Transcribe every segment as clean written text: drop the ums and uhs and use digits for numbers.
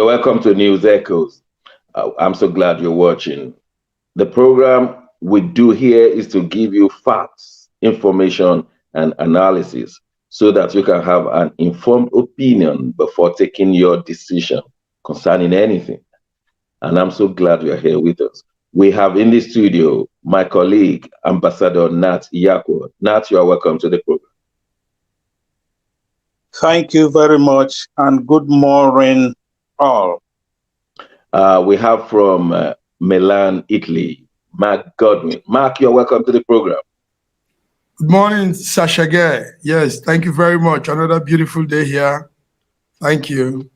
You're welcome to News Echoes. I'm so glad you're watching. The program we do here is to give you facts, information, and analysis so that you can have an informed opinion before taking your decision concerning anything. And I'm so glad you're here with us. We have in the studio my colleague, Ambassador Nat Iyakwo. Nat, you are welcome to the program. Thank you very much, and good morning, all. We have from Milan, Italy, Mark Godwin. Mark, you're welcome to the program. Good morning, Sasha Gay. Yes, thank you very much. Another beautiful day here. Thank you.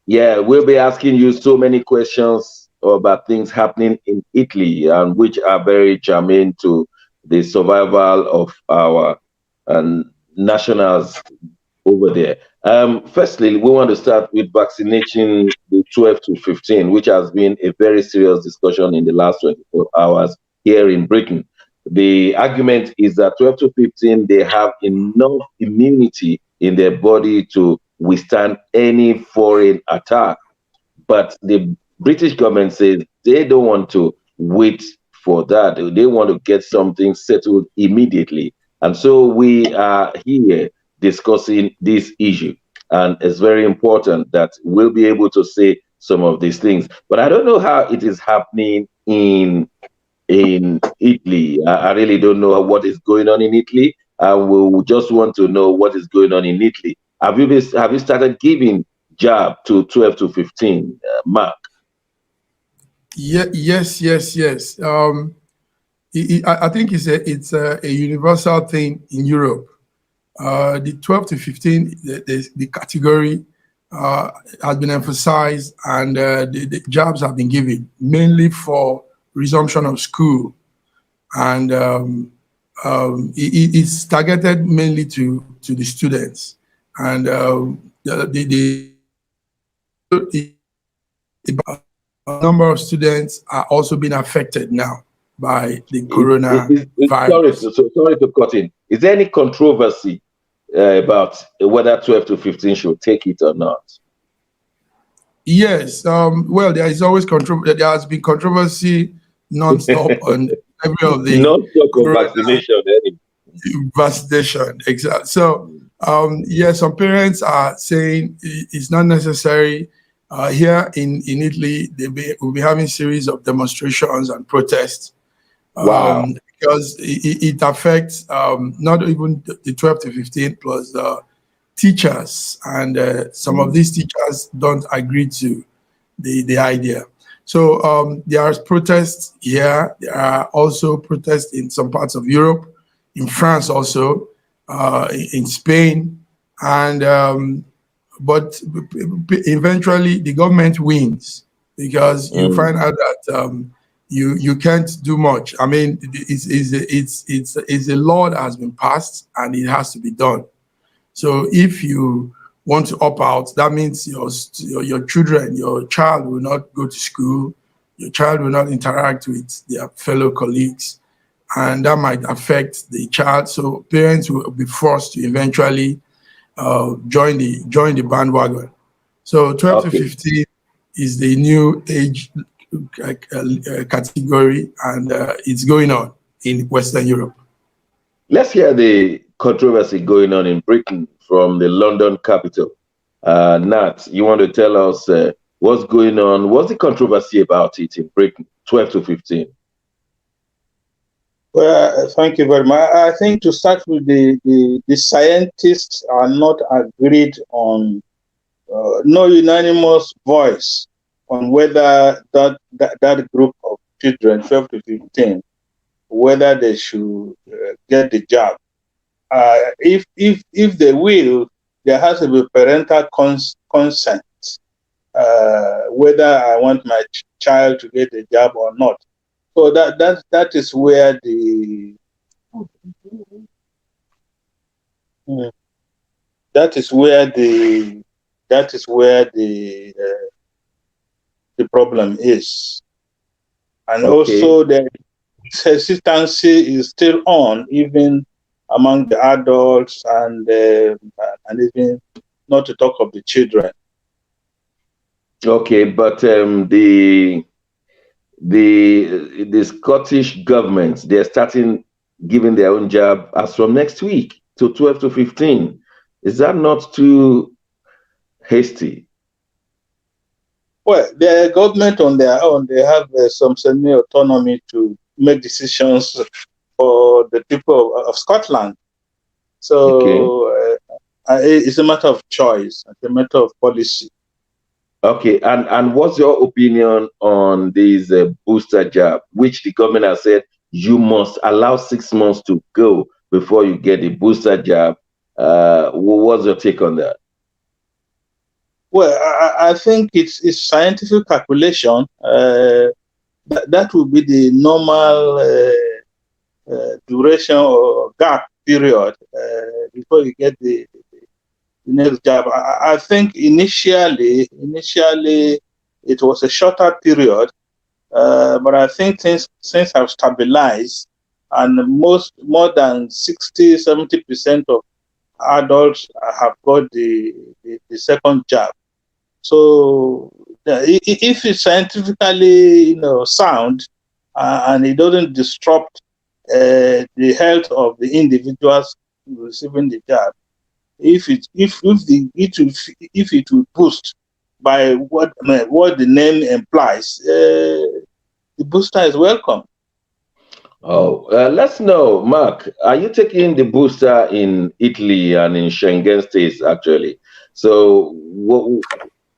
Yeah, we'll be asking you so many questions about things happening in Italy, and which are very germane to the survival of our nationals over there. Firstly, we want to start with vaccinating the 12 to 15, which has been a very serious discussion in the last 24 hours here in Britain. The argument is that 12 to 15, they have enough immunity in their body to withstand any foreign attack. But the British government says they don't want to wait for that. They want to get something settled immediately. And so we are here discussing this issue. And it's very important that we'll be able to say some of these things. But I don't know how it is happening in Italy. I really don't know what is going on in Italy. We just want to know what is going on in Italy. Have you started giving jab to 12 to 15, Mark? Yeah, yes. I think it's a universal thing in Europe. The 12 to 15, the category has been emphasized, and the jobs have been given mainly for resumption of school, and it's targeted mainly to the students, and the number of students are also being affected now by the coronavirus. Sorry to cut in. Is there any controversy about whether 12 to 15 should take it or not? Yes. Well, there is always controversy. There has been controversy non-stop on every of the vaccination. Vaccination, exactly. So, yeah, some parents are saying it's not necessary. Here in Italy, we'll be having series of demonstrations and protests. Wow. Because it affects not even the 12 to 15 plus the teachers, and some of these teachers don't agree to the idea. So there are protests here. There are also protests in some parts of Europe, in France also, in Spain, and but eventually the government wins, because you find out that you can't do much. I mean, it's a law that has been passed and it has to be done. So if you want to opt out, that means your children, your child will not go to school, your child will not interact with their fellow colleagues, and that might affect the child. So parents will be forced to eventually join the bandwagon. So 12 to 15 is the new age category, and it's going on in Western Europe. Let's hear the controversy going on in Britain from the London capital. Nat, you want to tell us what's going on? What's the controversy about it in Britain, 12 to 15? Well, thank you very much. I think to start with, the scientists are not agreed on, no unanimous voice on whether that group of children, 12 to 15, whether they should get the jab. If they will, there has to be parental consent, whether I want my child to get the jab or not. So that is where the problem is, and also the hesitancy is still on, even among the adults, and even not to talk of the children. Okay, but the Scottish government, they're starting giving their own jab as from next week to 12 to 15. Is that not too hasty? Well, the government on their own, they have some semi-autonomy to make decisions for the people of Scotland. Okay. So it's a matter of choice, it's a matter of policy. Okay, and what's your opinion on this booster jab, which the government has said you must allow 6 months to go before you get the booster jab? What's your take on that? Well, I think it's scientific calculation. That will be the normal duration or gap period before you get the next jab. I think initially it was a shorter period, but I think things have stabilized, and more than 60-70% of adults have got the second jab. So if it's scientifically sound, and it doesn't disrupt the health of the individuals receiving the jab, if it will boost by what the name implies, the booster is welcome. Oh, let's know, Mark, are you taking the booster in Italy and in Schengen states, actually? So,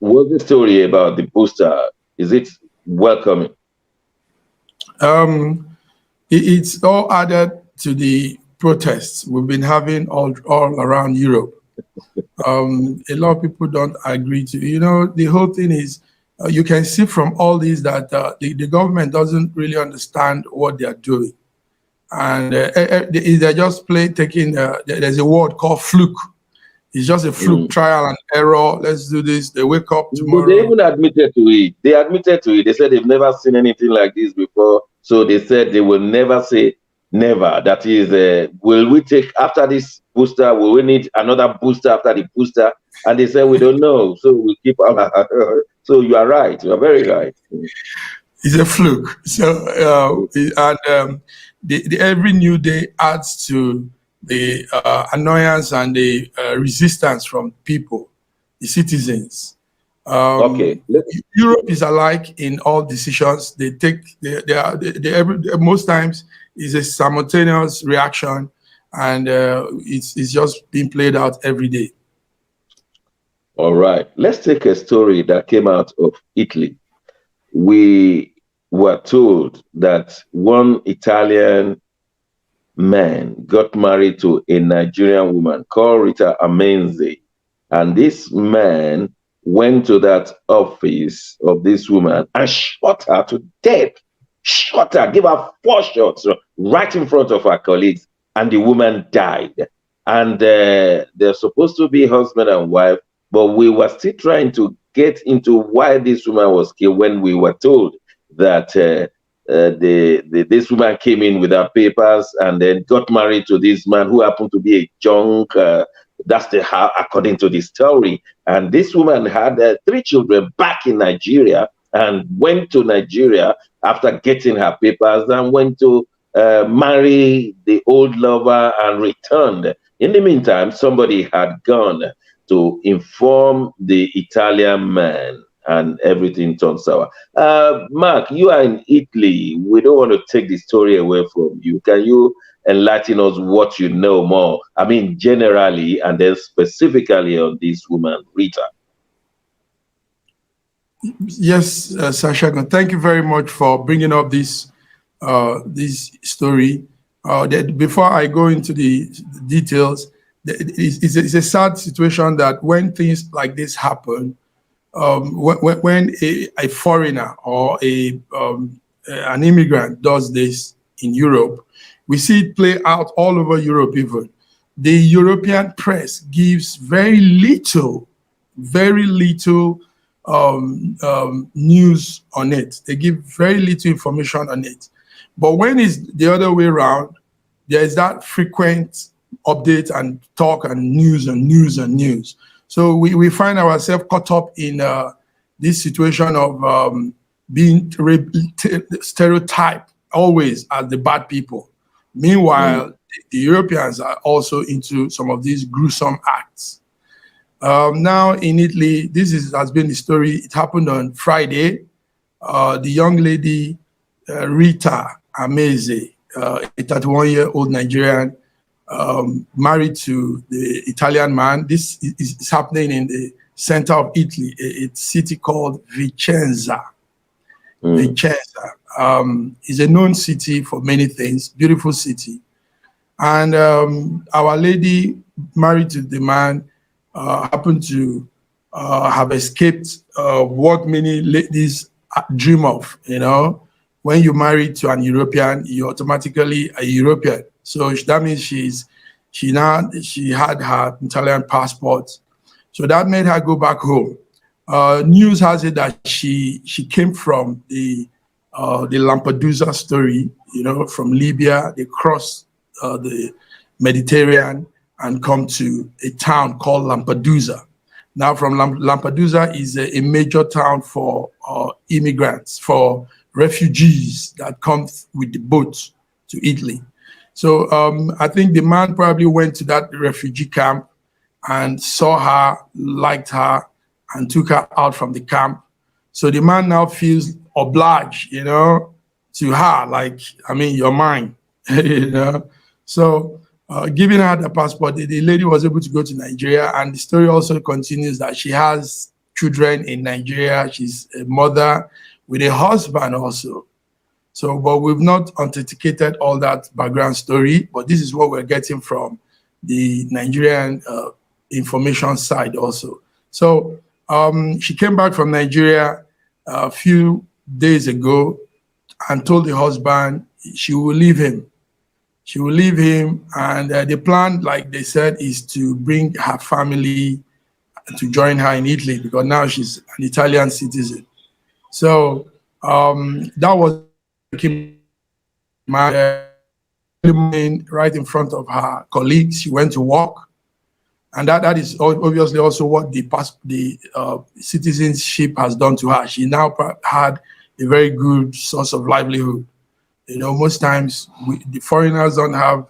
what's the story about the booster? Is it welcoming? It's all added to the protests we've been having all around Europe. A lot of people don't agree to. The whole thing is, you can see from all these that the government doesn't really understand what they are doing. And they're just taking, there's a word called fluke. It's just a fluke, trial and error. Let's do this. They wake up tomorrow. They even admitted to it. They admitted to it. They said they've never seen anything like this before. So they said they will never say never. That is, will we take after this booster? Will we need another booster after the booster? And they said we don't know. So we keep. So you are right. You are very right. It's a fluke. So every new day adds to the annoyance and the resistance from people, the citizens. Okay. Europe is alike in all decisions they take. Most times is a simultaneous reaction, and it's just being played out every day. All right. Let's take a story that came out of Italy. We were told that one Italian man got married to a Nigerian woman called Rita Amenze. And this man went to that office of this woman and shot her to death. Shot her, gave her 4 shots right in front of her colleagues, and the woman died. And they're supposed to be husband and wife, but we were still trying to get into why this woman was killed when we were told that this woman came in without papers and then got married to this man who happened to be a junk. That's how, according to the story. And this woman had 3 children back in Nigeria and went to Nigeria after getting her papers and went to marry the old lover and returned. In the meantime, somebody had gone to inform the Italian man, and everything turned sour. Mark, you are in Italy. We don't want to take the story away from you. Can you enlighten us what you know more? I mean, generally, and then specifically on this woman, Rita. Yes, Sasha, thank you very much for bringing up this story. Before I go into the details, it's a sad situation that when things like this happen, when a foreigner or an immigrant does this in Europe, we see it play out all over Europe even. The European press gives very little news on it. They give very little information on it. But when it's the other way around, there is that frequent update and talk and news and news and news. So we find ourselves caught up in the this situation of being stereotyped always as the bad people. Meanwhile, the Europeans are also into some of these gruesome acts. Now in Italy, has been the story. It happened on Friday. The young lady, Rita Ameze, a 31-year-old Nigerian, married to the Italian man. This is happening in the center of Italy, a city called Vicenza. Vicenza is a known city for many things, beautiful city. And Our Lady, married to the man, happened to have escaped what many ladies dream of. You know, when you marry to an European, you're automatically a European. So that means she had her Italian passport. So that made her go back home. News has it that she came from the Lampedusa story, you know, from Libya. They crossed the Mediterranean and come to a town called Lampedusa. Now, from Lampedusa is a major town for immigrants, for refugees that come with the boat to Italy. So I think the man probably went to that refugee camp and saw her, liked her, and took her out from the camp. So the man now feels obliged, you know, to her, like, I mean, you're mine, you know. So giving her the passport, the lady was able to go to Nigeria, and the story also continues that she has children in Nigeria. She's a mother with a husband also. So, but we've not authenticated all that background story, but this is what we're getting from the Nigerian information side also. So she came back from Nigeria a few days ago and told the husband she will leave him. She will leave him, and the plan, like they said, is to bring her family to join her in Italy, because now she's an Italian citizen. So that was right in front of her colleagues. She went to work, and that is obviously also what the citizenship has done to her. She now had a very good source of livelihood. You know, most times the foreigners don't have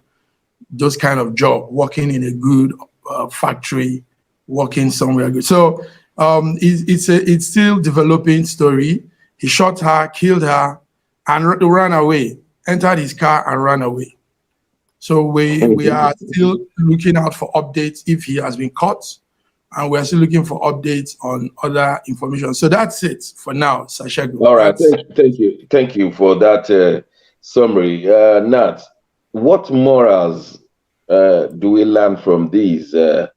those kind of job, working in a good factory, working somewhere good. So it's still developing story. He shot her, killed her, and ran away, entered his car and ran away. So we are still looking out for updates if he has been caught, and we're still looking for updates on other information. So that's it for now, Sashego. All right, thank you for that summary. Nat, what morals do we learn from these? To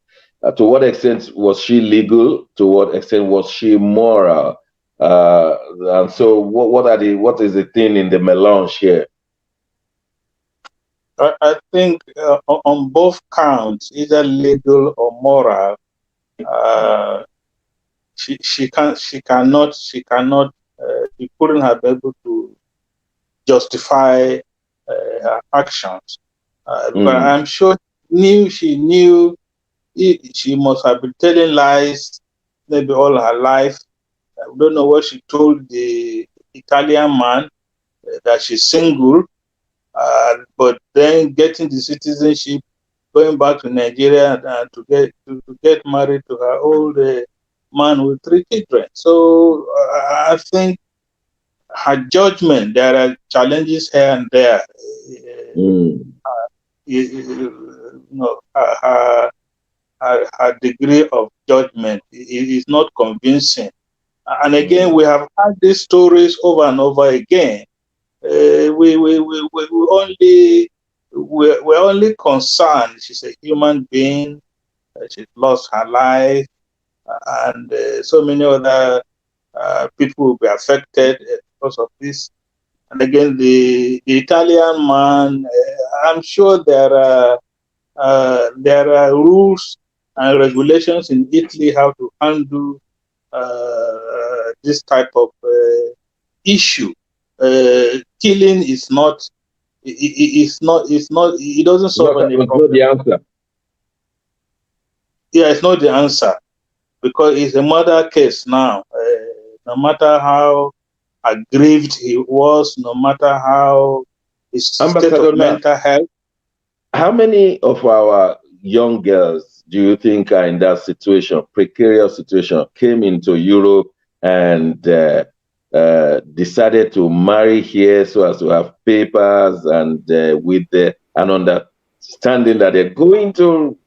what extent was she legal? To what extent was she moral? And so, what is the thing in the melange here? I think on both counts, either legal or moral, she couldn't have been able to justify her actions. But I'm sure she knew she must have been telling lies maybe all her life. I don't know what she told the Italian man, that she's single, but then getting the citizenship, going back to Nigeria to get married to her old man with 3 children. So I think her judgment, there are challenges here and there. Her degree of judgment is not convincing. And again, we have had these stories over and over again. We're only concerned. She's a human being. She lost her life, and so many other people will be affected because of this. And again, the Italian man, I'm sure there are rules and regulations in Italy how to handle this type of issue. Killing is not. It doesn't solve any problem. It's not the answer. Yeah, it's not the answer, because it's a murder case now. no matter how aggrieved he was, no matter how his state of mental health. How many of our young girls do you think are in that situation, precarious situation, came into Europe and decided to marry here so as to have papers and with an understanding that they're going to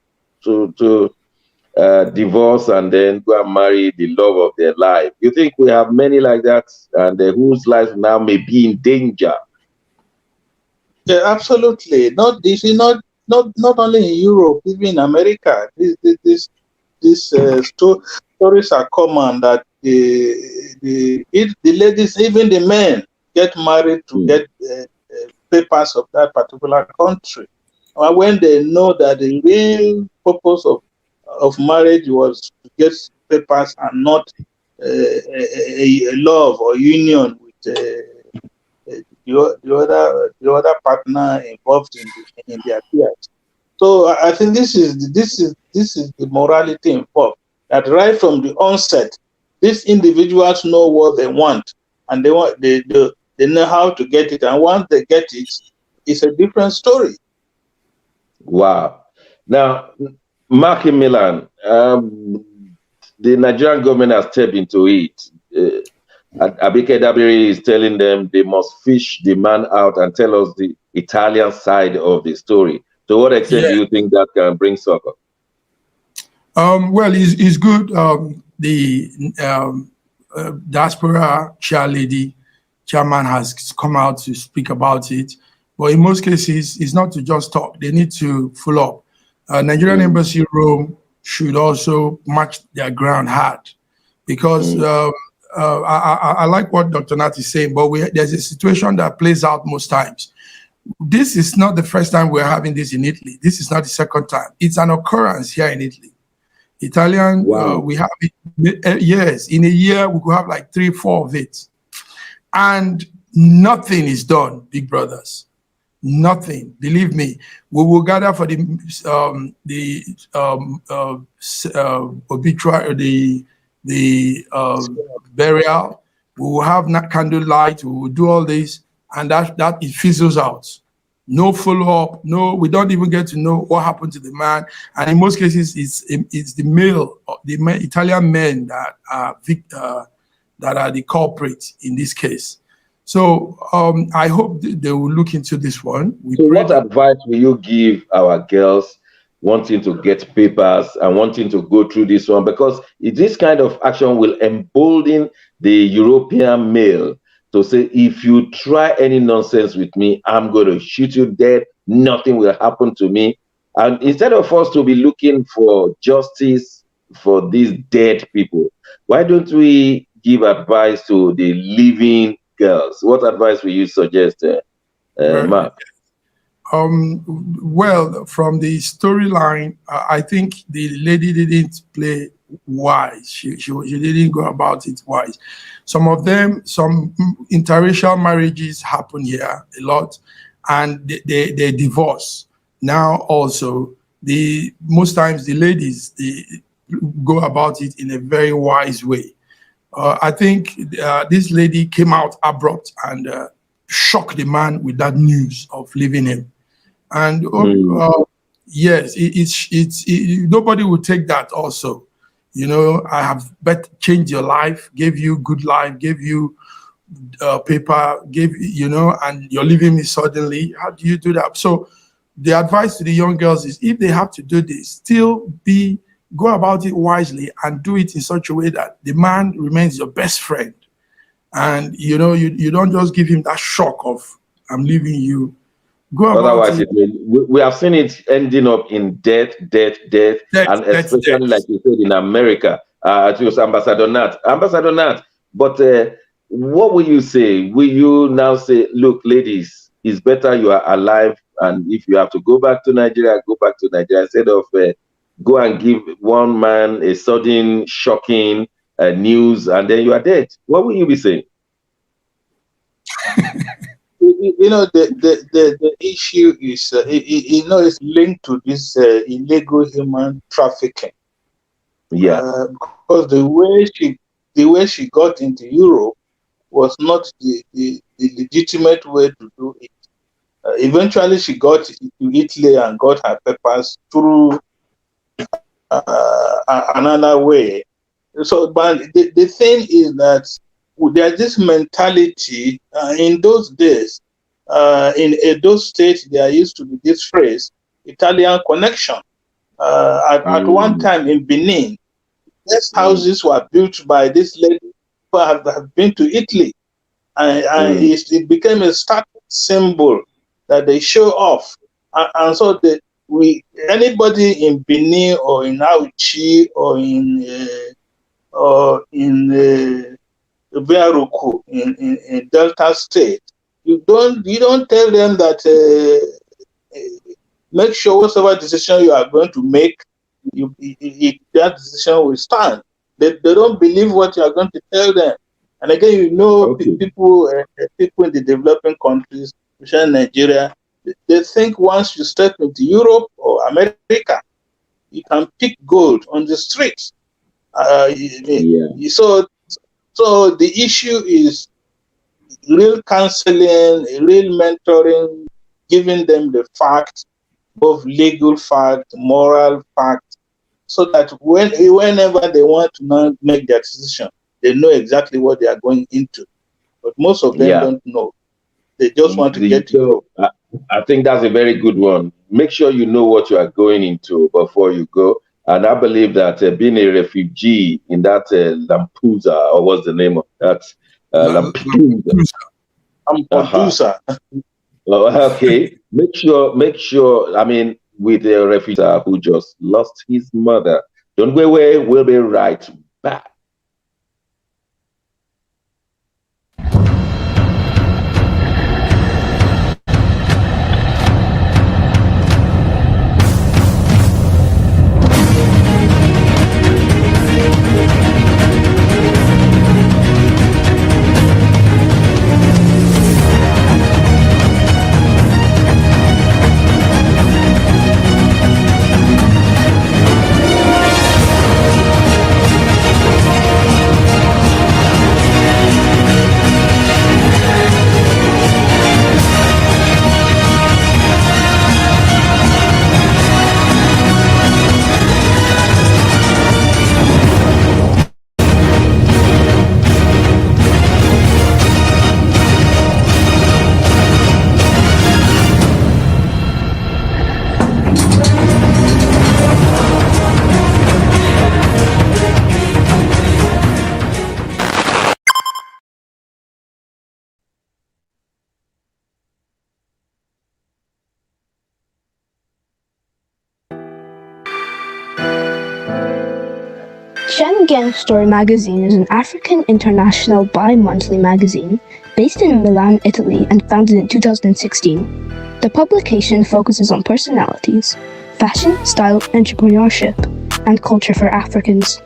divorce and then go and marry the love of their life? You think we have many like that, and whose lives now may be in danger? Yeah, absolutely. Not this is not only in Europe, even in America. These stories are common that the ladies, even the men, get married to get papers of that particular country. When they know that the real purpose of marriage was to get papers and not a love or union with the other partner involved in the affairs. So I think this is the morality involved. That right from the onset, these individuals know what they want, and they know how to get it. And once they get it, it's a different story. Wow. Now, Mark in Milan, the Nigerian government has stepped into it. Abike Dabiri is telling them they must fish the man out and tell us the Italian side of the story. To what extent do you think that can bring soccer? Well, it's good. The diaspora chairman has come out to speak about it. But in most cases, it's not to just talk. They need to follow up. Nigerian Embassy Rome should also match their ground hard, because I like what Dr. Nat is saying, but there's a situation that plays out most times. This is not the first time we're having this in Italy. This is not the second time. It's an occurrence here in Italy. Italian, we have it, yes, in a year we could have like 3, 4 of it. And nothing is done, big brothers. Nothing. Believe me. We will gather for the obituary, the burial. We will have candlelight. We will do all this, and that it fizzles out. No follow-up. No, we don't even get to know what happened to the man. And in most cases, it's the Italian men that are the culprits in this case. So I hope they will look into this one. So what advice will you give our girls wanting to get papers and wanting to go through this one? Because this kind of action will embolden the European male to say, if you try any nonsense with me, I'm going to shoot you dead. Nothing will happen to me. And instead of us to be looking for justice for these dead people, why don't we give advice to the living girls? What advice will you suggest, Mark? Well, from the storyline, I think the lady didn't play wise. She didn't go about it wise. Some of them, some interracial marriages happen here a lot, and they divorce. Now also, most times the ladies, they go about it in a very wise way. I think this lady came out abrupt and shocked the man with that news of leaving him. And yes, nobody will take that also. You know, I have changed your life, gave you good life, gave you paper, and you're leaving me suddenly. How do you do that? So the advice to the young girls is, if they have to do this, still go about it wisely and do it in such a way that the man remains your best friend. And, you don't just give him that shock of, I'm leaving you. Otherwise, we have seen it ending up in death, and especially, like you said, in America. It was Ambassador Nat. But what will you say? Will you now say, look, ladies, it's better you are alive, and if you have to go back to Nigeria, go back to Nigeria, instead of go and give one man a sudden, shocking news, and then you are dead? What will you be saying? The issue is, it's linked to this illegal human trafficking. Yeah. Because the way the way she got into Europe was not the legitimate way to do it. Eventually, she got to Italy and got her papers through another way. So, but the thing is that there's this mentality in those days. In Edo State, there used to be this phrase, Italian connection. At one time in Benin, these houses were built by this lady who have been to Italy. And it became a status symbol that they show off. And so anybody in Benin or in Auchi or in Bearuku in Delta State, you don't tell them that make sure whatever decision you are going to make, that decision will stand. They don't believe what you are going to tell them. And again, people in the developing countries, especially Nigeria, they think once you step into Europe or America, you can pick gold on the streets. So the issue is real counseling, real mentoring, giving them the facts, both legal facts, moral facts, so that whenever they want to make their decision, they know exactly what they are going into. But most of them don't know. They just want to get to Europe. I think that's a very good one. Make sure you know what you are going into before you go. And I believe that being a refugee in that Lampedusa, or what's the name of that? Lampedusa. Okay. Make sure, I mean, with a refugee who just lost his mother. Don't go away. We'll be right back. Schengen Story magazine is an African international bi-monthly magazine based in Milan, Italy, and founded in 2016. The publication focuses on personalities, fashion, style, entrepreneurship, and culture for Africans.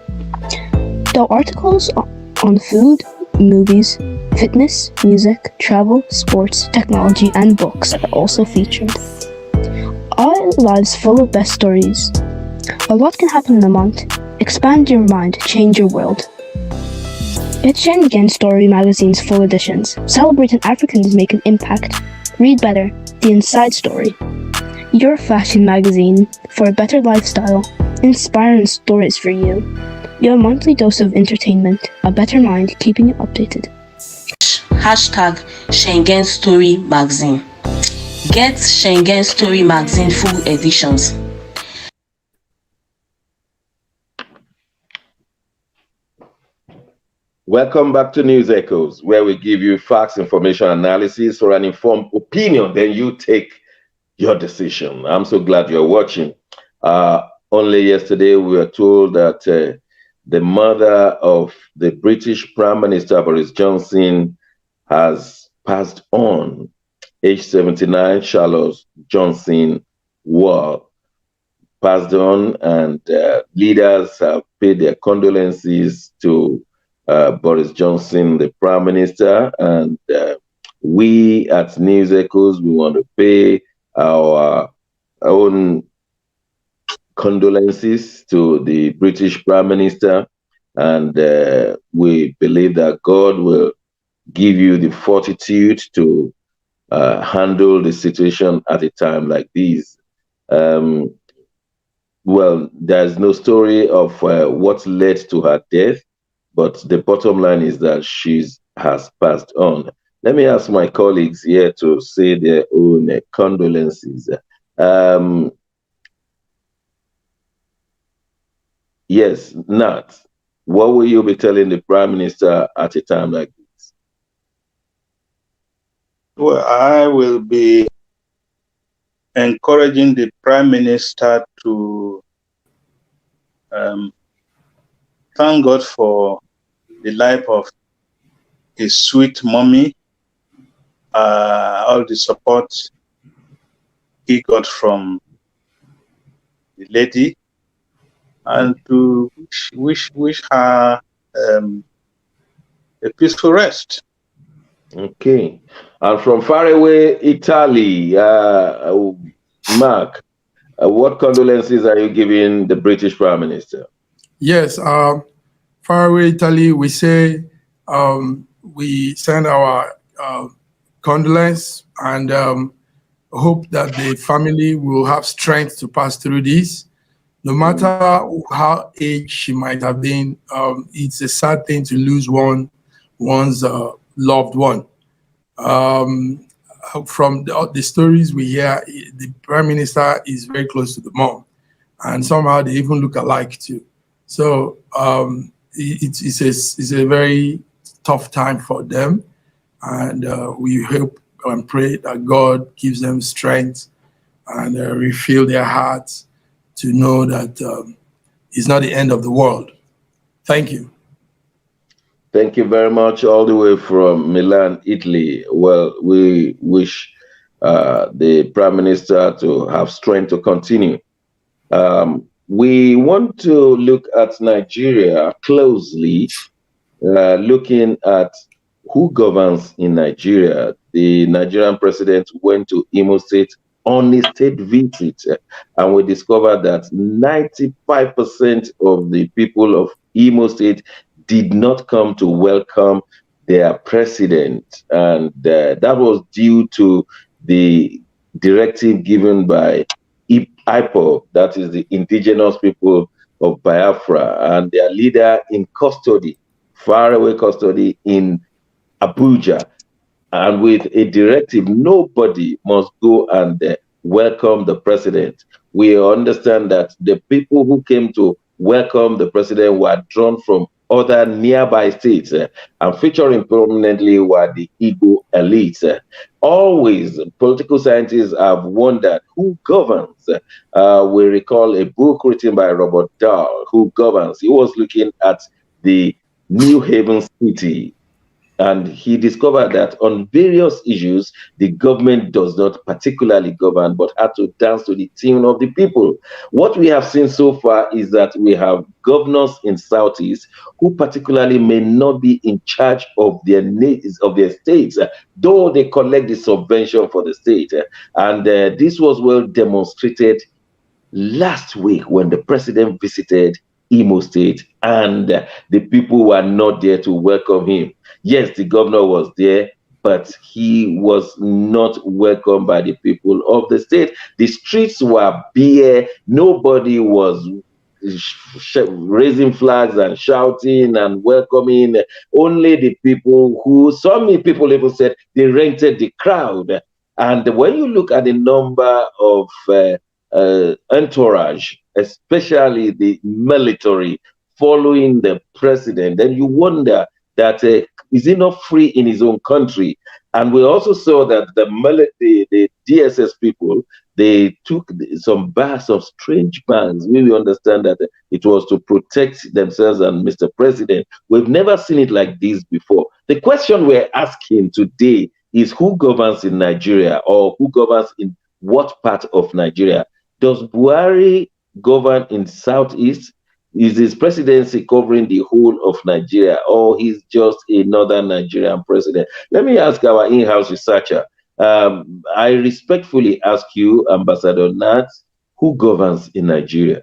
Though articles on food, movies, fitness, music, travel, sports, technology, and books are also featured. Our lives full of best stories. A lot can happen in a month. Expand your mind, change your world. Get Schengen Story magazine's full editions. Celebrating Africans make an impact. Read better, the inside story. Your fashion magazine for a better lifestyle. Inspiring stories for you. Your monthly dose of entertainment. A better mind, keeping you updated. Hashtag Schengen Story magazine. Get Schengen Story magazine full editions. Welcome back to News Echoes, where we give you facts, information, analysis, or an informed opinion. Then you take your decision. I'm so glad you're watching. Only yesterday, we were told that the mother of the British Prime Minister, Boris Johnson, has passed on. Age 79, Charlotte Johnson Wall passed on, and leaders have paid their condolences to Boris Johnson, the Prime Minister, and we at News Echoes, we want to pay our own condolences to the British Prime Minister. And we believe that God will give you the fortitude to handle the situation at a time like this. Um, well, there's no story of what led to her death, but the bottom line is that she has passed on. Let me ask my colleagues here to say their own condolences. Um, yes, Nat, what will you be telling the Prime Minister at a time like this? Well, I will be encouraging the Prime Minister to thank God for the life of his sweet mommy, all the support he got from the lady, and to wish her a peaceful rest. Okay. And from far away Italy, Mark, what condolences are you giving the British Prime Minister? Yes, far away Italy, we say we send our condolence and hope that the family will have strength to pass through this. No matter how age she might have been, it's a sad thing to lose one's loved one. From the stories we hear, the Prime Minister is very close to the mom, and somehow they even look alike too. So it's a very tough time for them, and we hope and pray that God gives them strength and refill their hearts to know that it's not the end of the world. Thank you. Thank you very much, all the way from Milan, Italy. Well, we wish the Prime Minister to have strength to continue. We want to look at Nigeria closely, looking at who governs in Nigeria. The Nigerian president went to Imo State on a state visit, and we discovered that 95% of the people of Imo State did not come to welcome their president, and that was due to the directive given by IPOB, that is the indigenous people of Biafra, and their leader in custody, faraway custody in Abuja. And with a directive, nobody must go and welcome the president. We understand that the people who came to welcome the president were drawn from other nearby states, and featuring prominently were the Igbo elites. Always, political scientists have wondered who governs. We recall a book written by Robert Dahl, Who Governs. He was looking at the New Haven city, and he discovered that on various issues, the government does not particularly govern, but had to dance to the tune of the people. What we have seen so far is that we have governors in Southeast who particularly may not be in charge of their needs of their states, though they collect the subvention for the state. And this was well demonstrated last week when the president visited Imo State, and the people were not there to welcome him. Yes, the governor was there, but he was not welcomed by the people of the state. The streets were bare. Nobody was raising flags and shouting and welcoming. Only the people who, some people even said they rented the crowd. And when you look at the number of entourage, especially the military, following the president, then you wonder that is he not free in his own country? And we also saw that the DSS people, they took some bags of strange bags. We understand that it was to protect themselves and Mr. President. We've never seen it like this before. The question we're asking today is who governs in Nigeria, or who governs in what part of Nigeria? Does Buhari govern in Southeast? Is his presidency covering the whole of Nigeria, or he's just a northern Nigerian president? Let me ask our in-house researcher. I respectfully ask you, Ambassador Nat, who governs in Nigeria?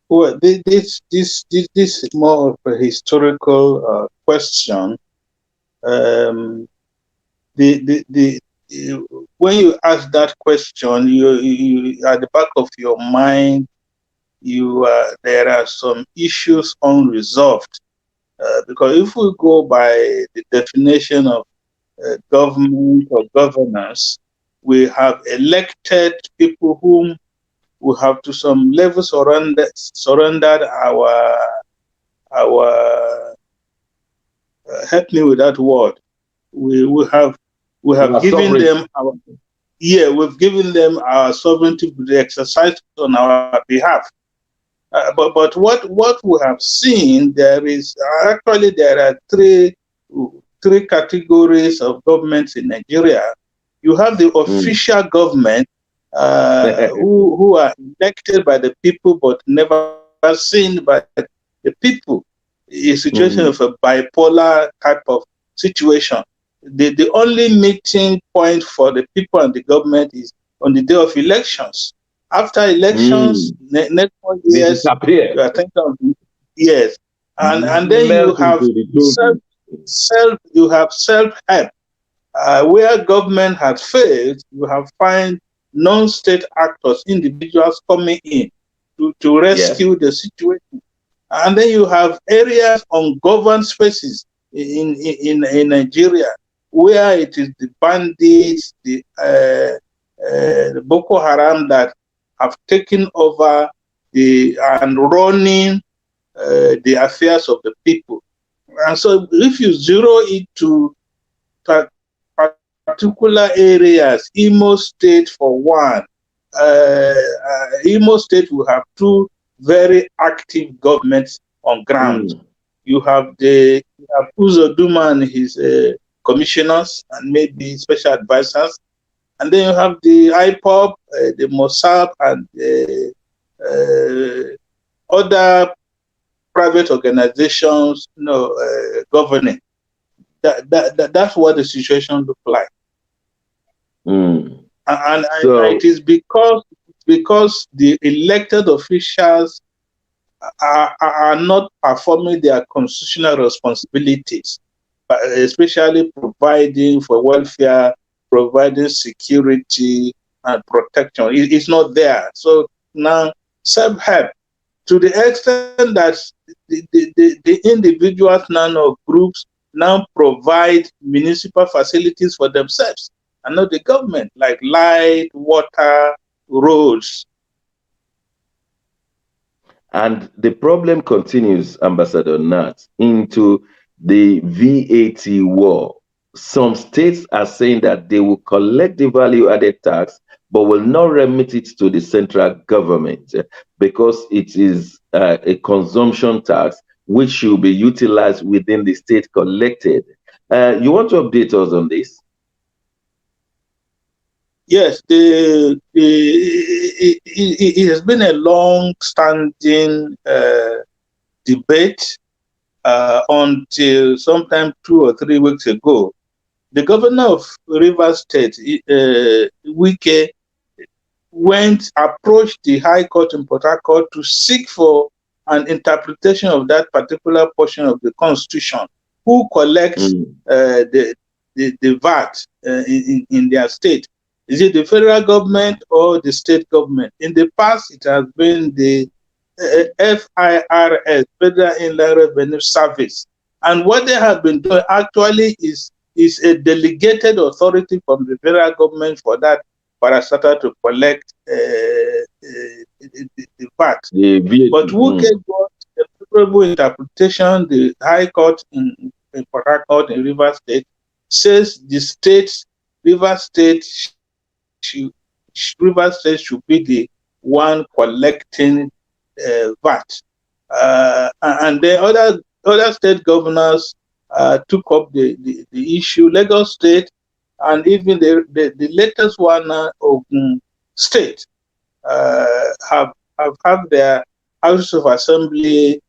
Well, this is more of a historical question. Um, when you ask that question, you at the back of your mind, there are some issues unresolved. Because if we go by the definition of government or governance, we have elected people whom we have to some level surrendered our help me with that word. We have given them our we've given them our sovereignty to be exercised on our behalf. But what we have seen, there are three categories of governments in Nigeria. You have the official government who are elected by the people but never seen by the people. A situation of a bipolar type of situation. The only meeting point for the people and the government is on the day of elections. After elections, next 4 years, you are thinking of yes, and then you have self-help. Where government has failed, you have find non-state actors, individuals coming in to rescue the situation. And then you have areas ungoverned spaces in Nigeria where it is the bandits, the Boko Haram that have taken over and running the affairs of the people. And so if you zero it to particular areas, Imo State for one, Imo State will have two very active governments on ground. You have Uzoduma and his commissioners and maybe special advisors, and then you have the IPOB, the Mossad, and other private organizations, governing. That's what the situation looks like. And it is because the elected officials are not performing their constitutional responsibilities, especially providing for welfare, providing security and protection. It's not there. So now self-help, to the extent that the individuals now or groups now provide municipal facilities for themselves and not the government, like light, water, roads. And the problem continues, Ambassador Nat, into the VAT war. Some states are saying that they will collect the value-added tax, but will not remit it to the central government because it is a consumption tax which should be utilized within the state collected. You want to update us on this? Yes, it has been a long-standing debate until sometime 2 or 3 weeks ago. The governor of Rivers State, Wike, approached the High Court in Port Harcourt to seek for an interpretation of that particular portion of the Constitution. Who collects the VAT in their state? Is it the federal government or the state government? In the past, it has been the FIRS, Federal Inland Revenue Service. And what they have been doing actually is a delegated authority from the federal government for that parastatal to collect the VAT. But who got a favorable interpretation? The High Court in Port Harcourt in Rivers State says Rivers State should be the one collecting VAT. And the other state governors took up the issue. Lagos State and even the latest one, Ogun State, have had their House of Assembly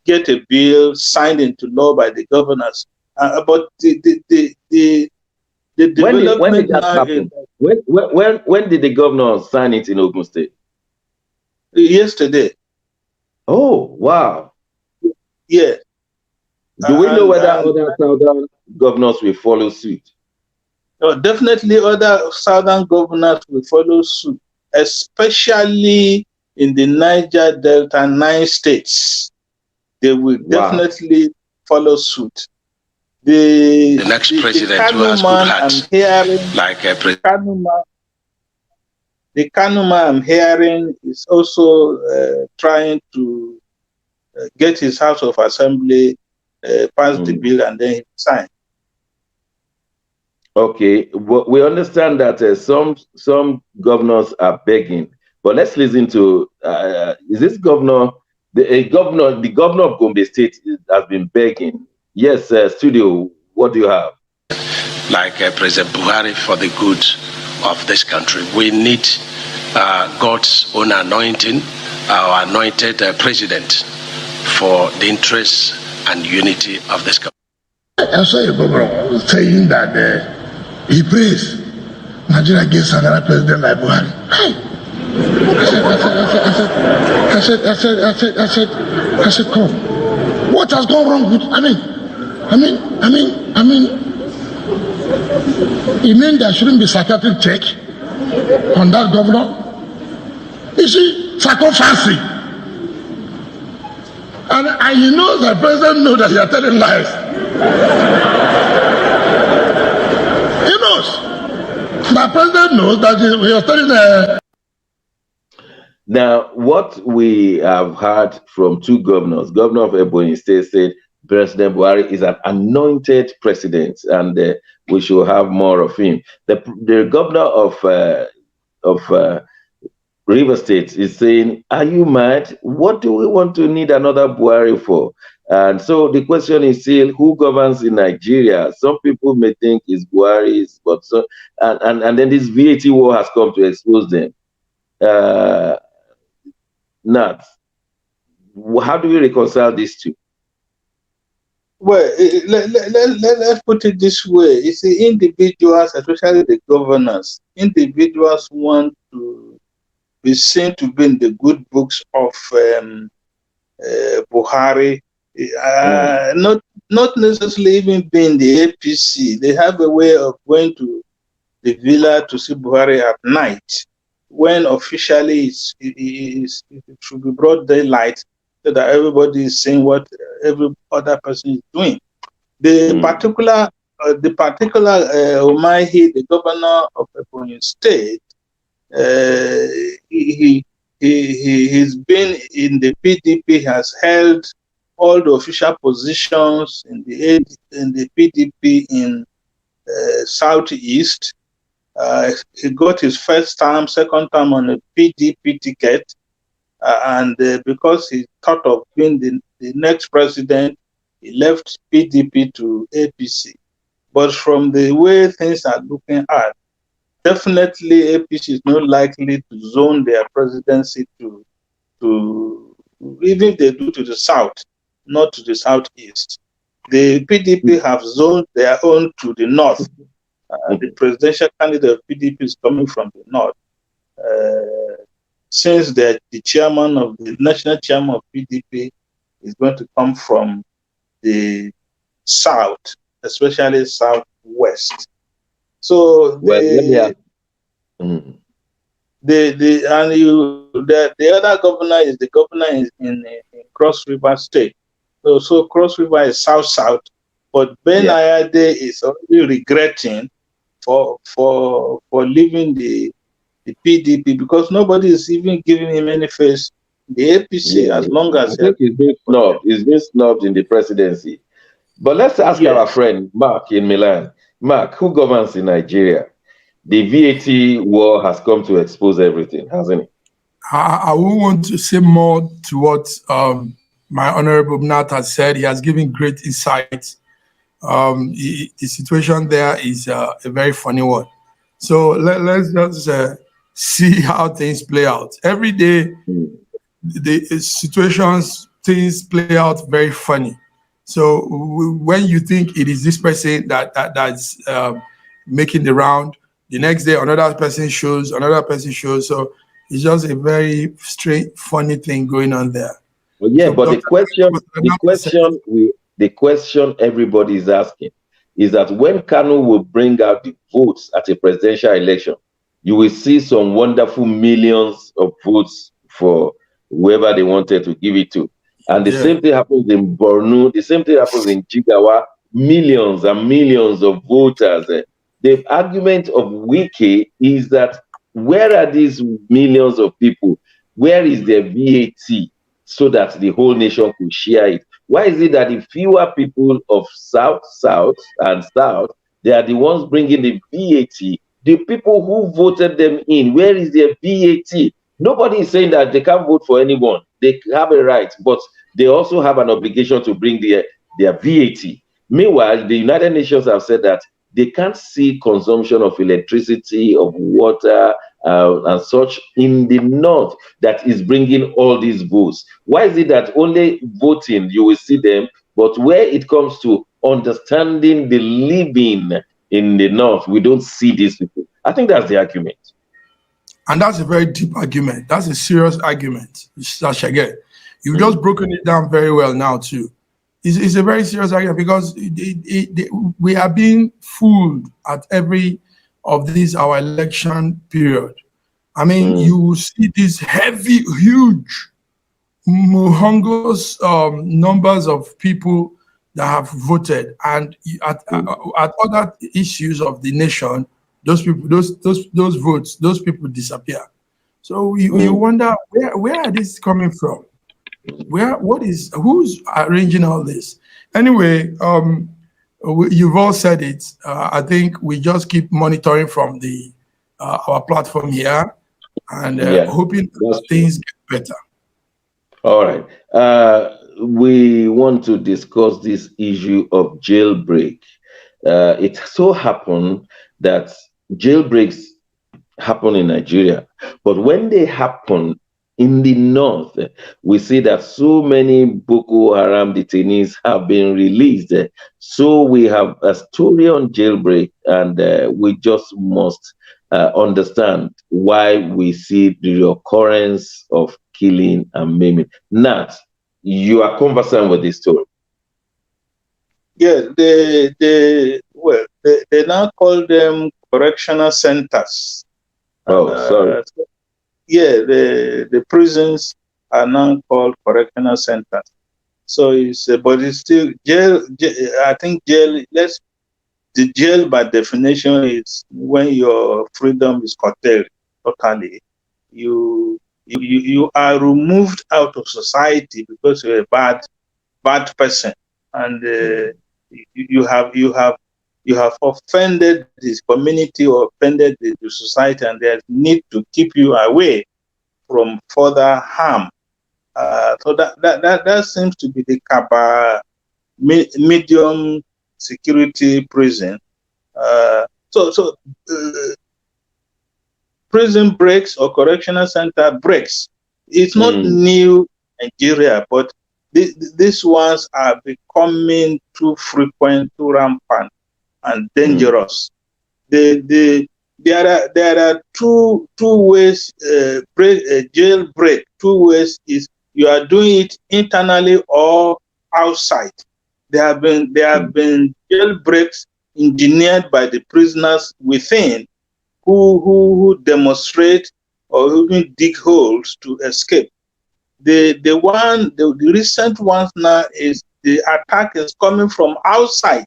get a bill signed into law by the governors. But the development when did that happen? When did the governor sign it in Ogun State? yesterday. Oh, wow. Yeah. Do we know whether And other southern governors will follow suit? definitely other southern governors will follow suit, especially in the Niger Delta 9 states. They will Wow. definitely follow suit. The next president the who has good Kanu man heart, I'm hearing, like a president. The Kanu man I'm hearing is also trying to get his House of Assembly pass the bill and then sign. Okay, well, we understand that some governors are begging, but let's listen to is this governor the governor of Gombe State has been begging. Yes, studio. What do you have? Like President Buhari for the good of this country. We need God's own anointing, our anointed president for the interests and unity of this country. I saw a governor saying that he prays Nigeria gets another president like Buhari. I said, come. What has gone wrong with? You mean there shouldn't be psychiatric check on that governor? You see, circumfancy. And you know the president knows that you are telling lies. He knows. The president knows that we are telling Now, what we have heard from two governors, governor of Ebonyi State said President Buhari is an anointed president, and we should have more of him. The governor of River State is saying, "Are you mad? What do we want to need another Buhari for?" And so the question is still, who governs in Nigeria? Some people may think it's Buhari's, but so and then this VAT war has come to expose them. Nat, how do we reconcile these two? Well, let's put it this way. You see, individuals, especially the governors, individuals want to be seen to be in the good books of Buhari, not necessarily even being the APC. They have a way of going to the villa to see Buhari at night, when officially it should be broad daylight, so that everybody is seeing what every other person is doing. The particular Umahi, the governor of Ebonyi State, he's been in the PDP, has held all the official positions in the PDP in Southeast. He got his first term, second term on a PDP ticket, and because he thought of being the next president, he left PDP to APC. But from the way things are looking at, definitely APC is not likely to zone their presidency to even if they do to the south, not to the southeast. The PDP have zoned their own to the north. The presidential candidate of PDP is coming from the north. Since the chairman of the national chairman of PDP is going to come from the south, especially southwest. So the other governor is the governor in Cross River State. So Cross River is south, but Ben Ayade is already regretting for leaving the PDP, because nobody is even giving him any face. The APC, as long as I think he's been snubbed. He's been snubbed in the presidency. But let's ask our friend Mark in Milan. Mark, who governs in Nigeria? The VAT war has come to expose everything, hasn't it? I would want to say more to what my Honorable Nat has said. He has given great insight. The situation there is a very funny one. So let's just see how things play out. Every day, the situations, things play out very funny. So when you think it is this person that's making the round, the next day another person shows. So It's just a very strange, funny thing going on there. Well, yeah, So, but Dr. the question everybody is asking is that when Kanu will bring out the votes at a presidential election, you will see some wonderful millions of votes for whoever they wanted to give it to. And the same thing happens in Borno, the same thing happens in Jigawa, millions and millions of voters. The argument of Wiki is that where are these millions of people? Where is their VAT so that the whole nation could share it? Why is it that the fewer people of South, and South, they are the ones bringing the VAT? The people who voted them in, where is their VAT? Nobody is saying that they can't vote for anyone. They have a right, but they also have an obligation to bring their VAT. Meanwhile, the United Nations have said that they can't see consumption of electricity, of water, and such in the north that is bringing all these votes. Why is it that only voting you will see them, but where it comes to understanding the living in the north, we don't see these people? I think that's the argument. And that's a very deep argument. That's a serious argument, Shage. You've just broken it down very well now, too. It's a very serious argument because we are being fooled at every of these our election period. I mean, you see these heavy, huge, humongous numbers of people that have voted, and at other issues of the nation, those people, those votes, those people disappear. So you wonder where are these coming from? Who's arranging all this? Anyway, you've all said it. I think we just keep monitoring from the our platform here and hoping that things get better. All right. We want to discuss this issue of jailbreak. It so happened that jailbreaks happen in Nigeria, but when they happen in the north, we see that so many Boko Haram detainees have been released. So we have a story on jailbreak, and we just must understand why we see the occurrence of killing and maiming. Nat, you are conversant with this story. Yeah, they now call them correctional centers. Oh, sorry. Yeah, the prisons are now called correctional centers. So but it's still jail. I think jail. The jail by definition is when your freedom is curtailed totally. You are removed out of society because you're a bad person, and you have offended this community or offended the society, and there's need to keep you away from further harm. So that seems to be the Kaba medium security prison. So prison breaks or correctional center breaks. It's not new in Nigeria, but these ones are becoming too frequent, too rampant, and dangerous. There are two ways jailbreak. Two ways is you are doing it internally or outside. There have been jailbreaks engineered by the prisoners within, who demonstrate or even dig holes to escape. The recent ones now is the attack is coming from outside.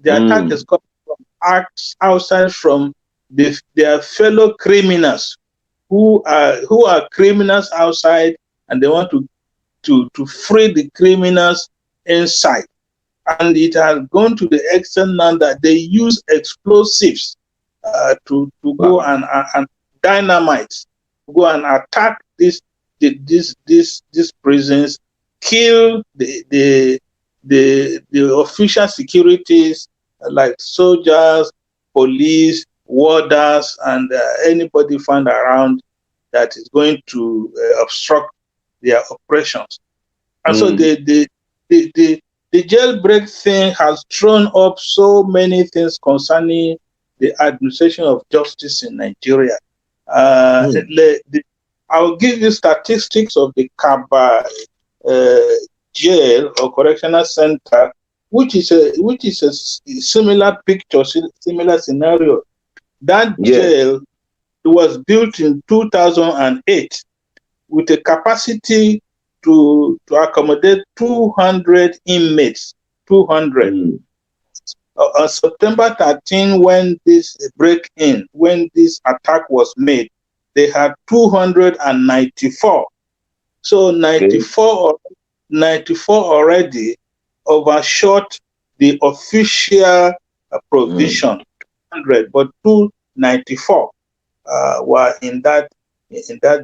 The attack is coming from outside from their fellow criminals who are criminals outside, and they want to free the criminals inside. And it has gone to the extent now that they use explosives to go and dynamite, to go and attack these prisons, kill the official securities like soldiers, police, warders, and anybody found around that is going to obstruct their operations. And so the jailbreak thing has thrown up so many things concerning the administration of justice in Nigeria. I'll give you statistics of the Kaba jail or correctional center, which is a similar picture, similar scenario. That jail was built in 2008 with a capacity to accommodate 200 inmates. 200. On September 13, when this attack was made, they had 294. So 94 already overshot the official provision, 100, but 294 were in that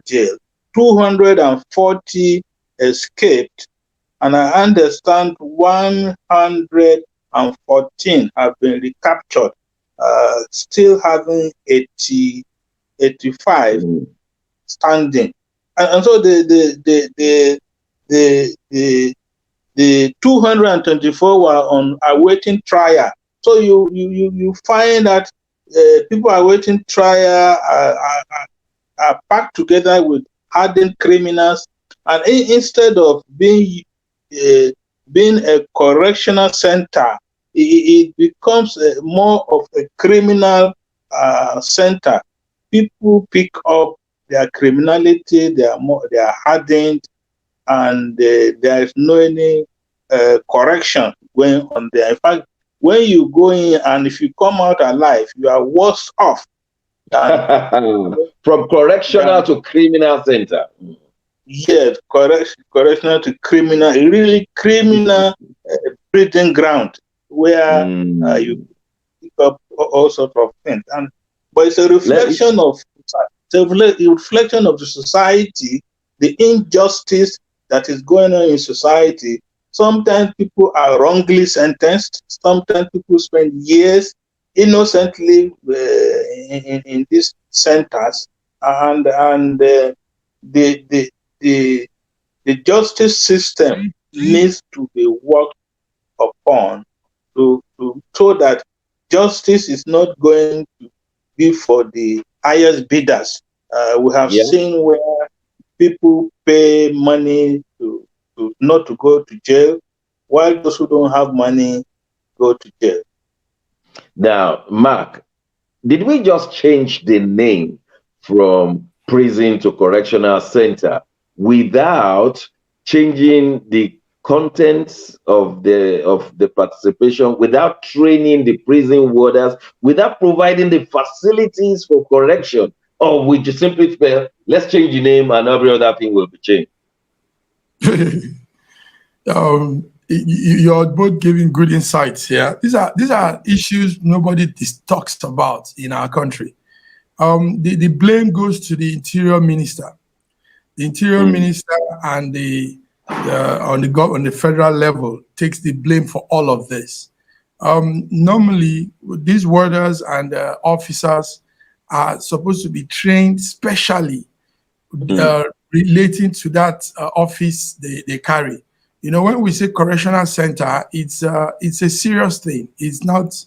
jail. 240 escaped, and I understand 114 have been recaptured, still having 85 standing. And so the 224 were on awaiting trial. So you find that people awaiting trial are packed together with hardened criminals, and instead of being a correctional center, it becomes more of a criminal center. People pick up their criminality; they are hardened, and there is no any correction going on there. In fact, when you go in and if you come out alive, you are worse off. From correctional to criminal center. Yes, correctional to criminal, really criminal breeding ground where you pick up all sorts of things. But it's a reflection of the society, the injustice that is going on in society. Sometimes people are wrongly sentenced. Sometimes people spend years innocently in these centers, and the justice system needs to be worked upon so that justice is not going to be for the highest bidders. We have seen where people pay money not to go to jail, while those who don't have money go to jail. Now, Mark, did we just change the name from prison to correctional center without changing the contents of the participation, without training the prison warders, without providing the facilities for correction? Or we just simply felt, let's change the name and every other thing will be changed? You're both giving good insights here. These are issues nobody talks about in our country. The blame goes to the interior minister. The interior minister and on the federal level takes the blame for all of this. Normally, these warders and officers are supposed to be trained specially relating to that office they carry. You know, when we say correctional center, it's a serious thing. It's not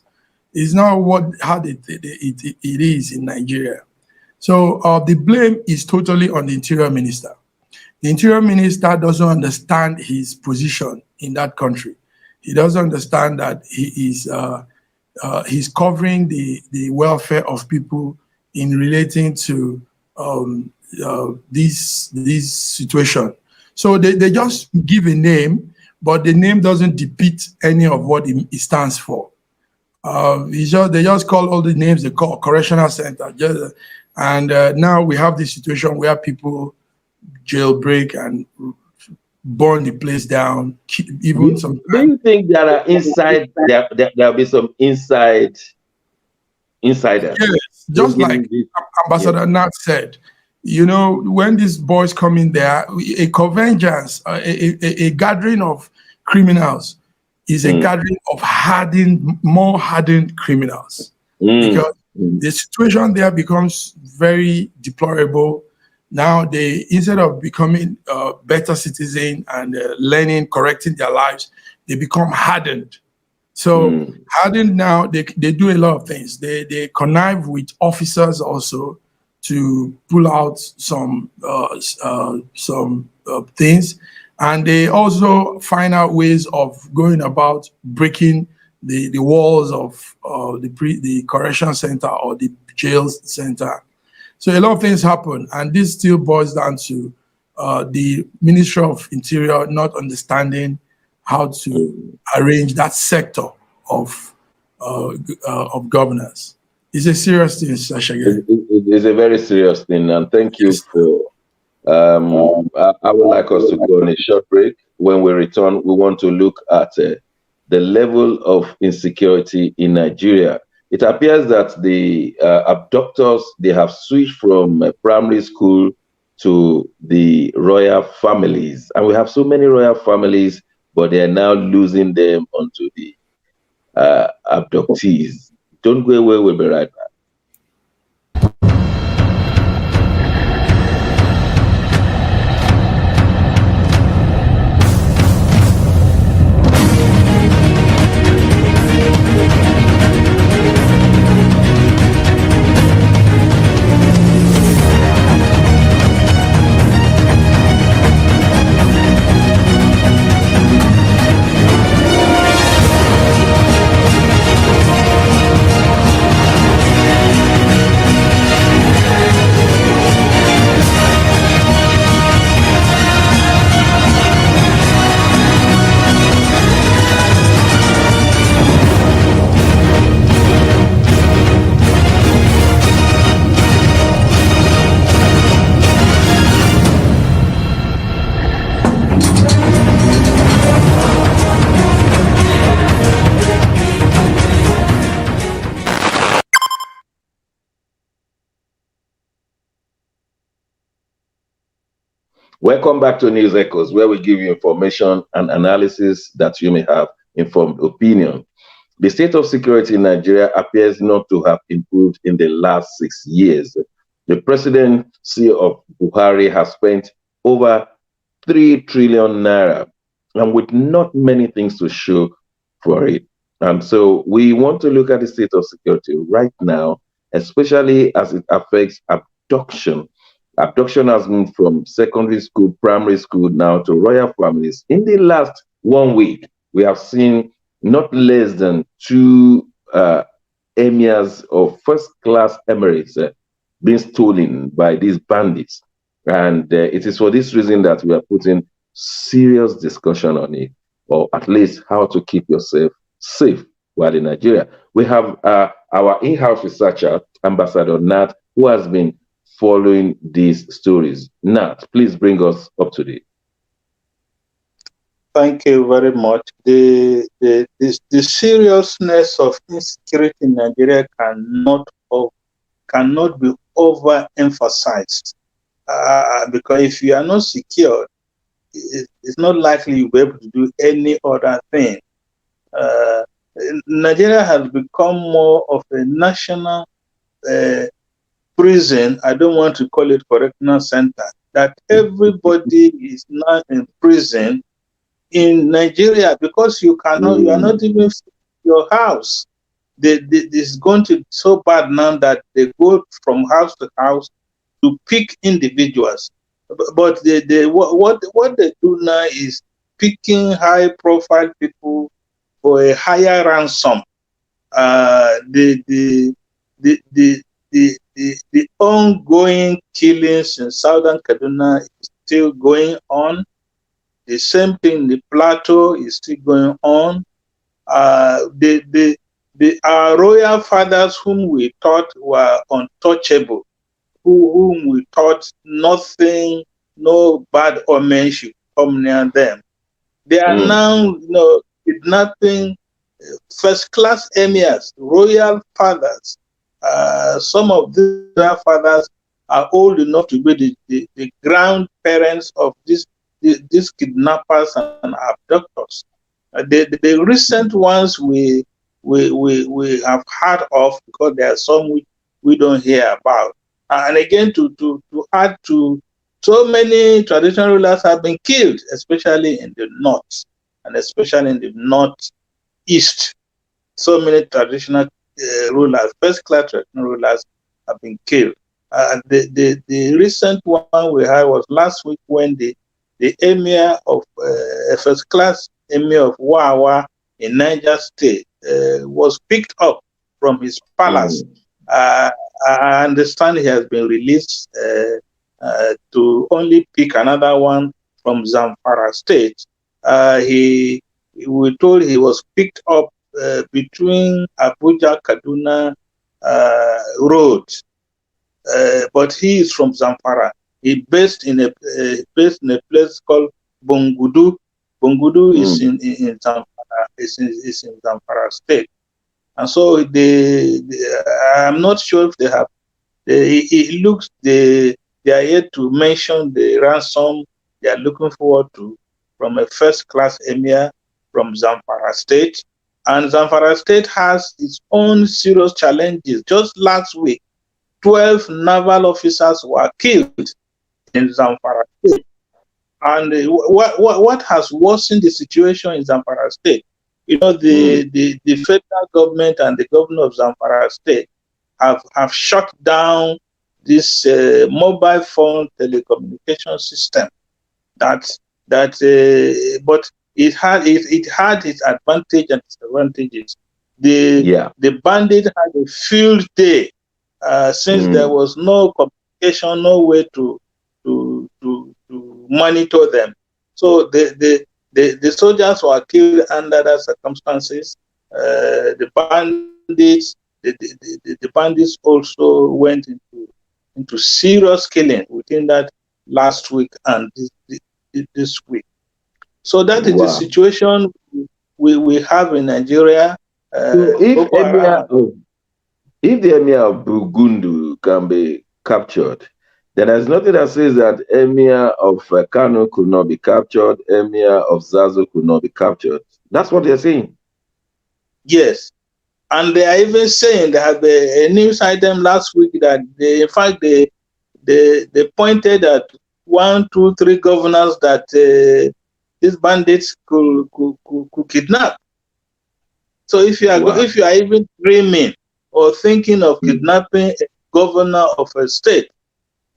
how it is in Nigeria. So the blame is totally on the interior minister. The interior minister doesn't understand his position in that country. He doesn't understand that he's covering the welfare of people in relating to this situation. So they just give a name, but the name doesn't depict any of what it stands for. They just call all the names they call correctional center. And now we have this situation where people jailbreak and burn the place down. Even some. Do you think there are there'll be some insiders? Yes, just like Ambassador Nat said. You know, when these boys come in there, a convergence, a gathering of criminals is a gathering of more hardened criminals. Because the situation there becomes very deplorable. Now instead of becoming better citizens and learning, correcting their lives, they become hardened. So hardened now, they do a lot of things. They connive with officers also to pull out some things, and they also find out ways of going about breaking the walls of the correction center or the jail center. So a lot of things happen, and this still boils down to the Ministry of Interior not understanding how to arrange that sector of governance. It's a serious thing, Sashage. It's a very serious thing, and thank you for. I would like us to go on a short break. When we return, we want to look at the level of insecurity in Nigeria. It appears that the abductors, they have switched from primary school to the royal families, and we have so many royal families, but they are now losing them onto the abductees. Don't go away. We'll be right back. Welcome back to News Echoes, where we give you information and analysis that you may have informed opinion. The state of security in Nigeria appears not to have improved in the last 6 years. The presidency of Buhari has spent over 3 trillion naira, and with not many things to show for it. And so we want to look at the state of security right now, especially as it affects abduction. Abduction has moved from secondary school, primary school, now to royal families. In the last 1 week, we have seen not less than 2 emirs of first-class emirates being stolen by these bandits. And it is for this reason that we are putting serious discussion on it, or at least how to keep yourself safe while in Nigeria. We have our in-house researcher, Ambassador Nat, who has been following these stories. Nat, please bring us up to date. Thank you very much. The seriousness of insecurity in Nigeria cannot be overemphasized. Because if you are not secure, it's not likely you'll be able to do any other thing. Nigeria has become more of a national prison. I don't want to call it correctional center. That everybody is now in prison in Nigeria because you are not even in your house. This is going to be so bad now that they go from house to house to pick individuals. But what they do now is picking high-profile people for a higher ransom. The ongoing killings in southern Kaduna is still going on. The same thing in the plateau is still going on. Our royal fathers, whom we thought were untouchable, whom we thought nothing, no bad omen should come near them, they are now, kidnapping first-class emirs, royal fathers. Some of these royal fathers are old enough to be the grandparents of these kidnappers and abductors. The recent ones we have heard of, because there are some we don't hear about. And again, to add to, so many traditional rulers have been killed, especially in the north, and especially in the northeast. So many traditional rulers, first-class traditional rulers, have been killed. The recent one we had was last week when the emir of a first class emir of Wawa in Niger State was picked up from his palace. I understand he has been released to only pick another one from Zamfara State. We told he was picked up between Abuja Kaduna road, but he is from Zamfara. He based in a place called Bungudu. Bungudu is in Zamfara. Is in Zamfara State, and so I'm not sure if they have. It looks they are yet to mention the ransom they are looking forward to from a first-class emir from Zamfara State. And Zamfara State has its own serious challenges. Just last week, 12 naval officers were killed in Zamfara State. And what has worsened the situation in Zamfara State? You know, the federal government and the governor of Zamfara State have shut down this mobile phone telecommunication system. But it had its advantage and disadvantages. The bandit had a field day since there was no communication, no way to monitor them. So the soldiers were killed under that circumstances. The bandits also went into serious killing within that last week and this week. So that is the situation we have in Nigeria. So if the emir of Burgundu can be captured, then there's nothing that says that emir of Kano could not be captured, emir of Zazo could not be captured. That's what they're saying. Yes. And they are even saying, they have a news item last week that they pointed at 1, 2, 3 governors that these bandits could kidnap. So if you are even dreaming or thinking of kidnapping a governor of a state,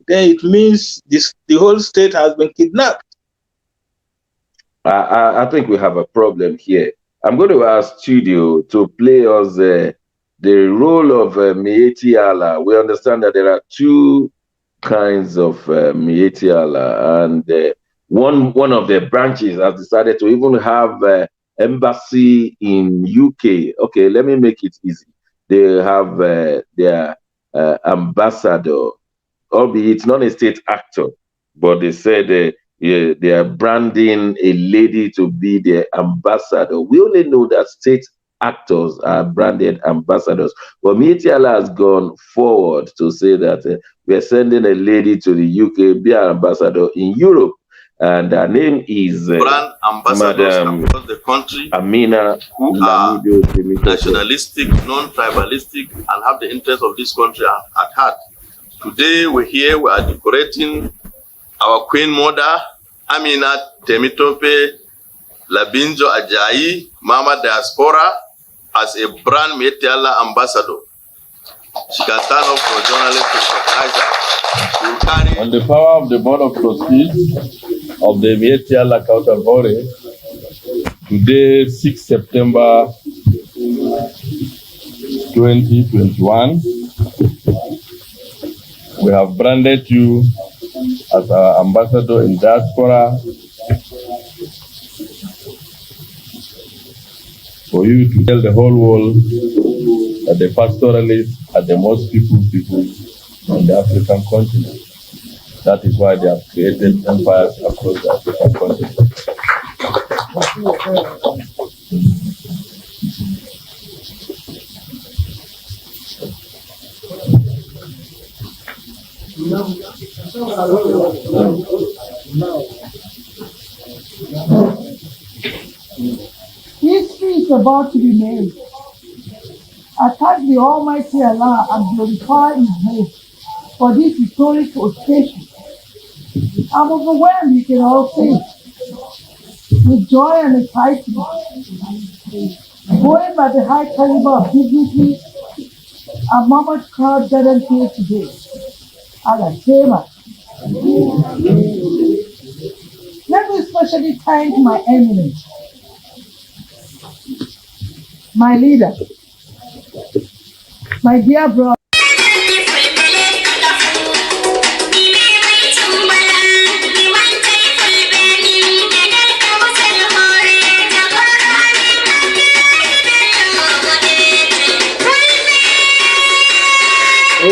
then it means the whole state has been kidnapped. I think we have a problem here. I'm going to ask Studio to play us the role of Mieti Allah. We understand that there are 2 kinds of Mieti Allah, and one of the branches has decided to even have embassy in UK. Okay, let me make it easy. They have their ambassador, albeit not a state actor, but they said they are branding a lady to be their ambassador. We only know that state actors are branded ambassadors. But Mieti Allah has gone forward to say that we are sending a lady to the UK, be our ambassador in Europe. And her name is brand ambassadors across the country Amina, who are nationalistic, non-tribalistic, and have the interest of this country at heart. Today we are decorating our Queen Mother, Amina Temitope Labinjo Ajayi, Mama Diaspora, as a brand Mieti Allah ambassador. She can stand up for journalists to recognize her. On the power of the Board of Trustees of the Mieti Allah Kautalhore, today, 6 September 2021, we have branded you as our ambassador in diaspora for you to tell the whole world that the pastoralists are the most people on the African continent. That is why they have created empires across the African continent. History is about to be made. I thank the Almighty Allah and glorify His name for this historic occasion. I'm overwhelmed, you can all see, with joy and excitement, going by the high caliber of dignity and moment crowd gathered here today. Allah Shema. Let me especially thank my eminence, my leader, my dear brother.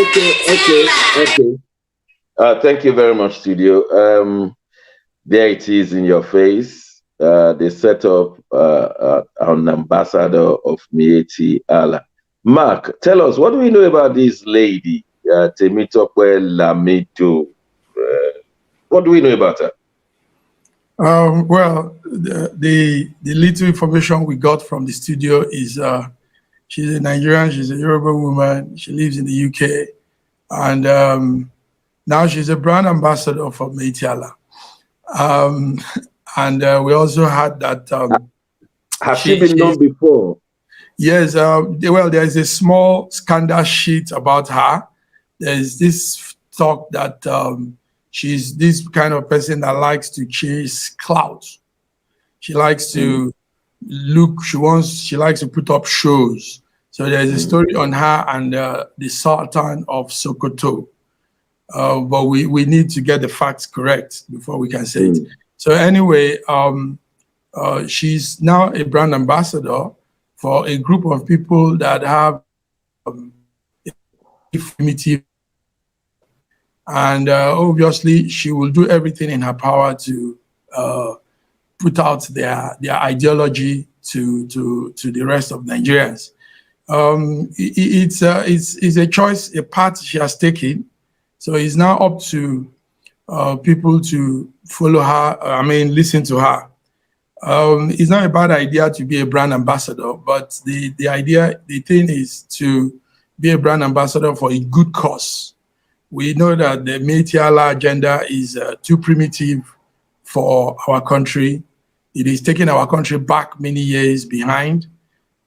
Okay. Thank you very much, studio. There it is in your face. They set up an ambassador of Mieti Allah. Mark, tell us, what do we know about this lady, Temitope Lamido? What do we know about her? Well, the little information we got from the studio is she's a Nigerian, she's a Yoruba woman, she lives in the UK, and now she's a brand ambassador for Mieti Allah. And we also had that. Has she been known before? Yes. Well, there's a small scandal sheet about her. There's this talk that she's this kind of person that likes to chase clout. She likes to look. She likes to put up shows. So there's a story on her and the Sultan of Sokoto. But we need to get the facts correct before we can say it. So anyway, she's now a brand ambassador for a group of people that have primitive, and obviously she will do everything in her power to put out their ideology to the rest of Nigerians. It's a choice, a path she has taken. So it's now up to people to follow her, listen to her. It's not a bad idea to be a brand ambassador, but the thing is to be a brand ambassador for a good cause. We know that the Mieti Allah agenda is too primitive for our country. It is taking our country back many years behind,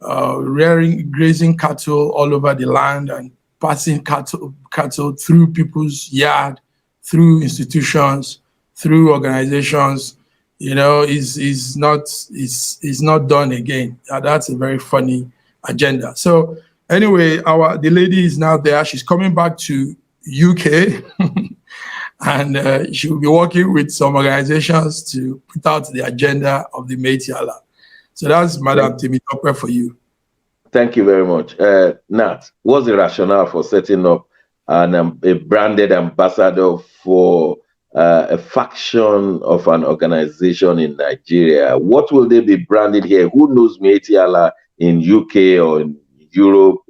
grazing cattle all over the land and passing cattle through people's yard, through institutions, through organizations, is not done again. That's a very funny agenda. So anyway, the lady is now there. She's coming back to UK, and she will be working with some organizations to put out the agenda of the Mieti Allah. So that's Madam Temitope for you. Thank you very much. Nat, what's the rationale for setting up a branded ambassador for a faction of an organization in Nigeria? What will they be branded here? Who knows Mieti Allah in UK or in Europe?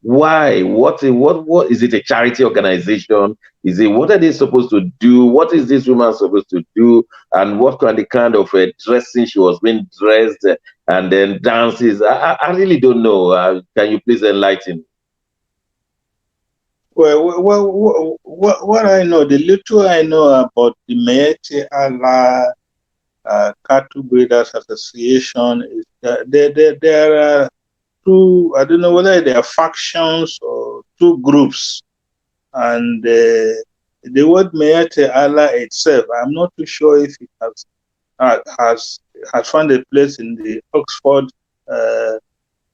Why? What is it? A charity organization? What are they supposed to do? What is this woman supposed to do? And what kind of dressing she was being dressed, and then dances? I really don't know. Can you please enlighten? Well, what I know, the little I know about the Mieti Allah Cattle Breeders Association is that there are two, I don't know whether they are factions or two groups. And the word Mieti Allah itself, I'm not too sure if it has found a place in the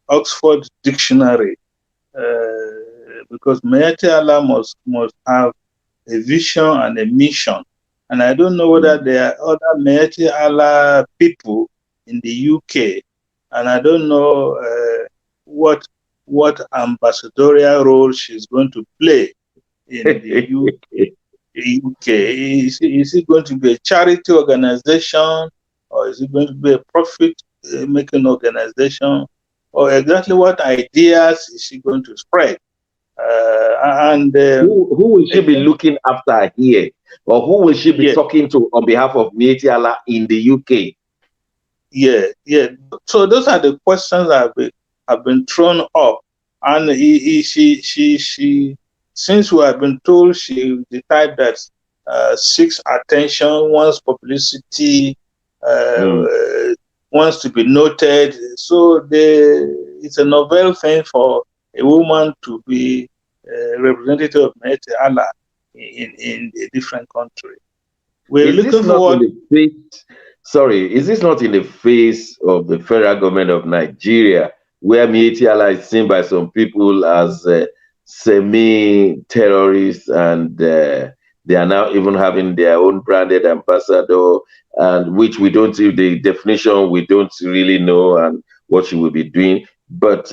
Oxford Dictionary. Because Mieti Allah must have a vision and a mission. And I don't know whether there are other Mieti Allah people in the UK. And I don't know what ambassadorial role she's going to play in the UK. Is it going to be a charity organization, or is it going to be a profit-making organization, or exactly what ideas is she going to spread? Who will she be looking after here, or who will she be talking to on behalf of Mieti Allah in the UK? Yeah. So those are the questions that have been thrown up, and she since we have been told she's the type that seeks attention, wants publicity, wants to be noted. So it's a novel thing for a woman to be representative of Mieti Allah. in a different country. We're Is this looking not in forward. the face? Sorry, is this not in the face of the federal government of Nigeria, where Mietiala is seen by some people as semi-terrorists, and they are now even having their own branded ambassador, and which we don't see the definition, we don't really know, and what she will be doing. But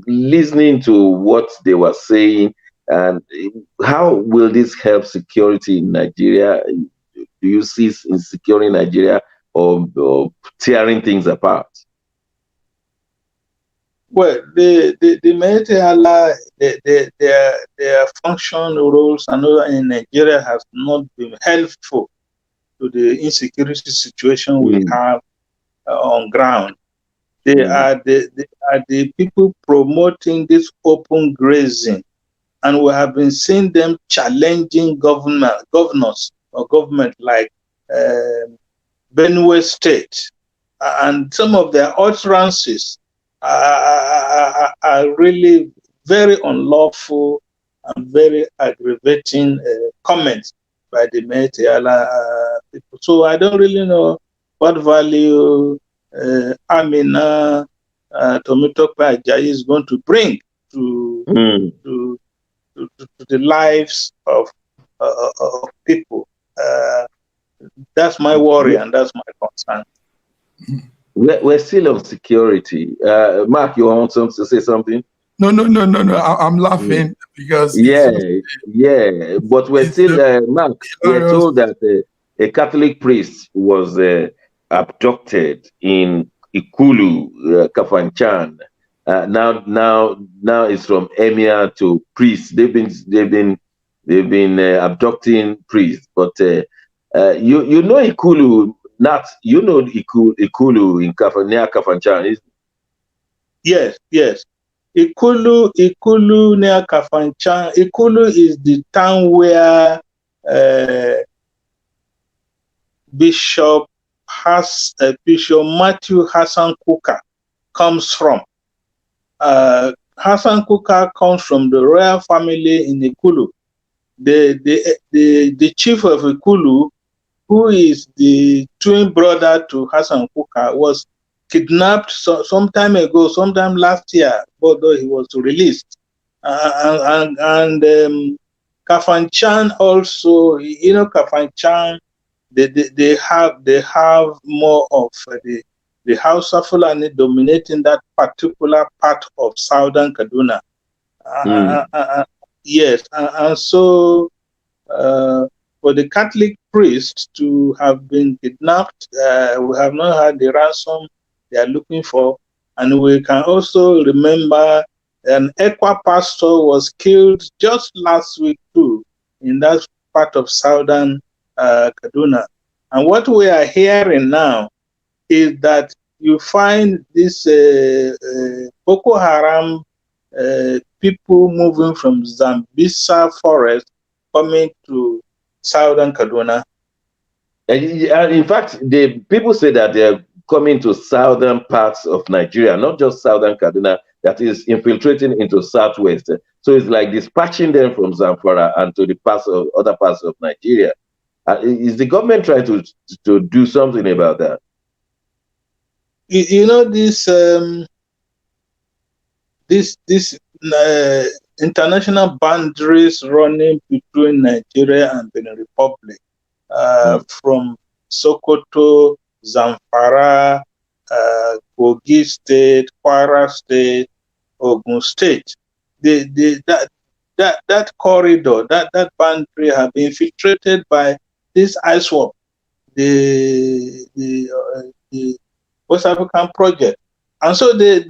listening to what they were saying, and how will this help security in Nigeria? Do you see insecure in Nigeria, or tearing things apart? Well, the Military their function, roles, and all in Nigeria has not been helpful to the insecurity situation we have on ground. They are the people promoting this open grazing, and we have been seeing them challenging governors or government like Benue State, and some of their utterances are really very unlawful and very aggravating comments by the Military people. So I don't really know what value Amina Tomitope Ajayi is going to bring to the lives of people. That's my worry, and that's my concern. We're still on security. Mark, you want to say something? No. I'm laughing because yeah. But we're still, Mark. We're told that a Catholic priest was abducted in Ikulu, Kafanchan. Now it's from emir to priest. They've been abducting priests, but you know Ikulu. Not you know Ikulu in near Kafanchan, isn't it? Yes. Ikulu near Kafanchan. Ikulu is the town where Bishop Matthew Hassan Kuka comes from. Hassan Kuka comes from the royal family in Ikulu. The chief of Ikulu, who is the twin brother to Hassan Kuka, was kidnapped some time ago, sometime last year, although he was released. And Kafanchan also, Kafanchan, they have more of the House of Fulani dominating that particular part of southern Kaduna. Yes, and so for the Catholic priest to have been kidnapped, we have not had the ransom they are looking for. And we can also remember an Ekwa pastor was killed just last week too in that part of southern Kaduna. And what we are hearing now is that you find this Boko Haram people moving from Zambisa forest coming to southern Kaduna. And in fact, the people say that they're coming to southern parts of Nigeria, not just southern Kaduna, that is infiltrating into southwest. So it's like dispatching them from Zamfara and to the other parts of Nigeria. Is the government trying to do something about that? This international boundaries running between Nigeria and Benin Republic, from Sokoto, Zamfara, Kogi State, Kwara State, Ogun State. That corridor, that boundary have been infiltrated by this ISWAP, the West African project. And so the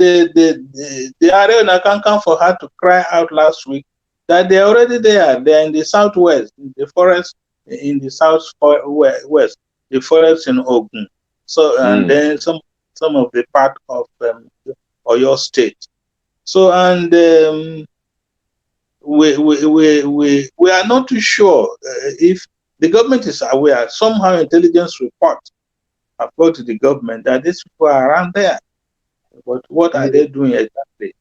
area Nakankan for her to cry out last week that they're already there. They're in the southwest, in the forest in the southwest, the forest in Ogun. So and then some of the part of Oyo State. So and we are not too sure if the government is aware. Somehow intelligence reports have got to the government that these people are around there. But what are they doing exactly?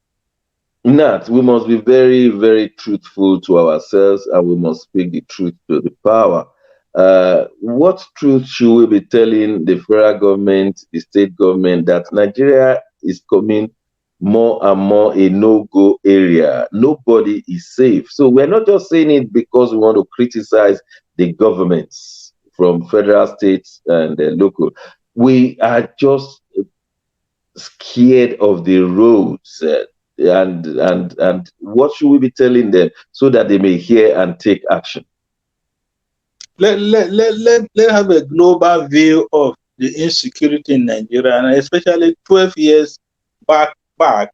Nat, we must be very, very truthful to ourselves, and we must speak the truth to the power. What truth should we be telling the federal government, the state government, that Nigeria is coming more and more a no-go area? Nobody is safe. So we're not just saying it because we want to criticize the governments from federal, states, and local. We are just scared of the roads. And what should we be telling them so that they may hear and take action? Let have a global view of the insecurity in Nigeria, and especially 12 years back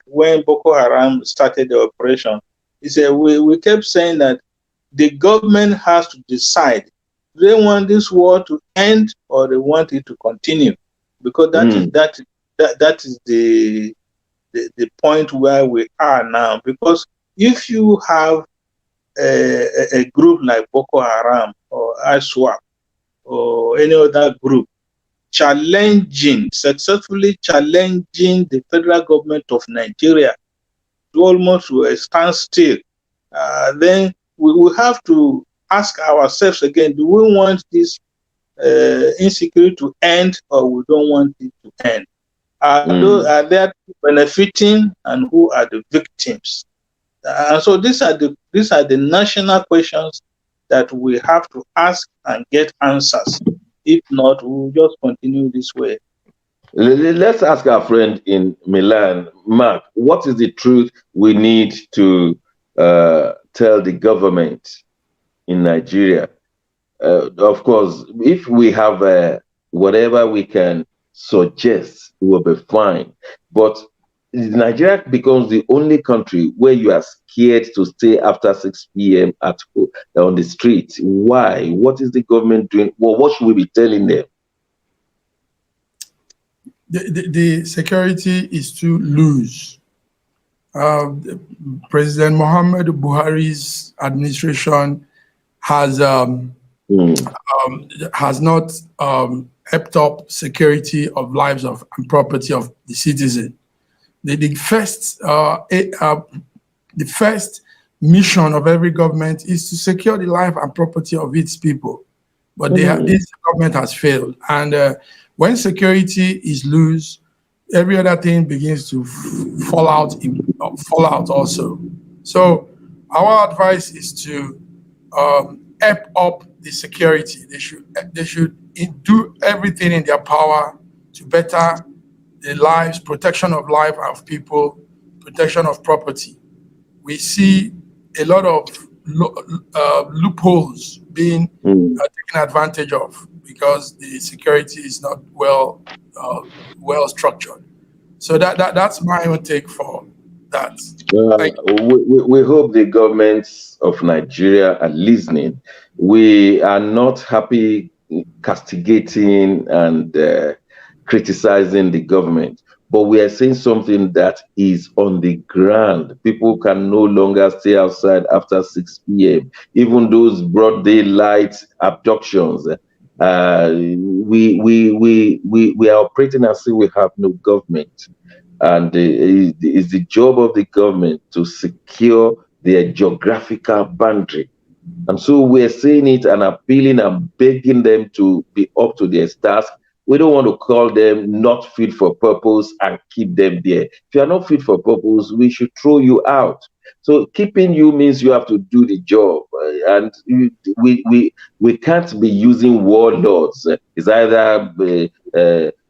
when Boko Haram started the operation. We kept saying that the government has to decide, do they want this war to end or they want it to continue? Because that is the point where we are now. Because if you have a group like Boko Haram or ISWAP or any other group successfully challenging the federal government of Nigeria to almost a standstill, then we will have to ask ourselves again, do we want this insecurity to end or we don't want it to end? Are there benefiting and who are the victims? And so these are the national questions that we have to ask and get answers. If not, we'll just continue this way. Let's ask our friend in Milan, Mark, what is the truth we need to tell the government in Nigeria? Of course, if we have whatever we can suggest, it will be fine. But Nigeria becomes the only country where you are scared to stay after 6 p.m. on the street. Why? What is the government doing? Well, what should we be telling them? The security is too loose. President Muhammad Buhari's administration has not helped up security of lives and property of the citizen. The first mission of every government is to secure the life and property of its people, but this government has failed. And when security is loose, every other thing begins to fall out also. So our advice is to amp up the security. They should do everything in their power to better the lives, protection of life of people, protection of property. We see a lot of loopholes being taken advantage of because the security is not well structured. So that's my own take for that. We hope the governments of Nigeria are listening. We are not happy castigating and criticizing the government, but we are saying something that is on the ground. People can no longer stay outside after 6 p.m. Even those broad daylight abductions. We are operating as if we have no government, and it's the job of the government to secure their geographical boundary. And so we're saying it and appealing and begging them to be up to their task. We don't want to call them not fit for purpose and keep them there. If you are not fit for purpose, we should throw you out. So keeping you means you have to do the job, and we can't be using warlords. It's either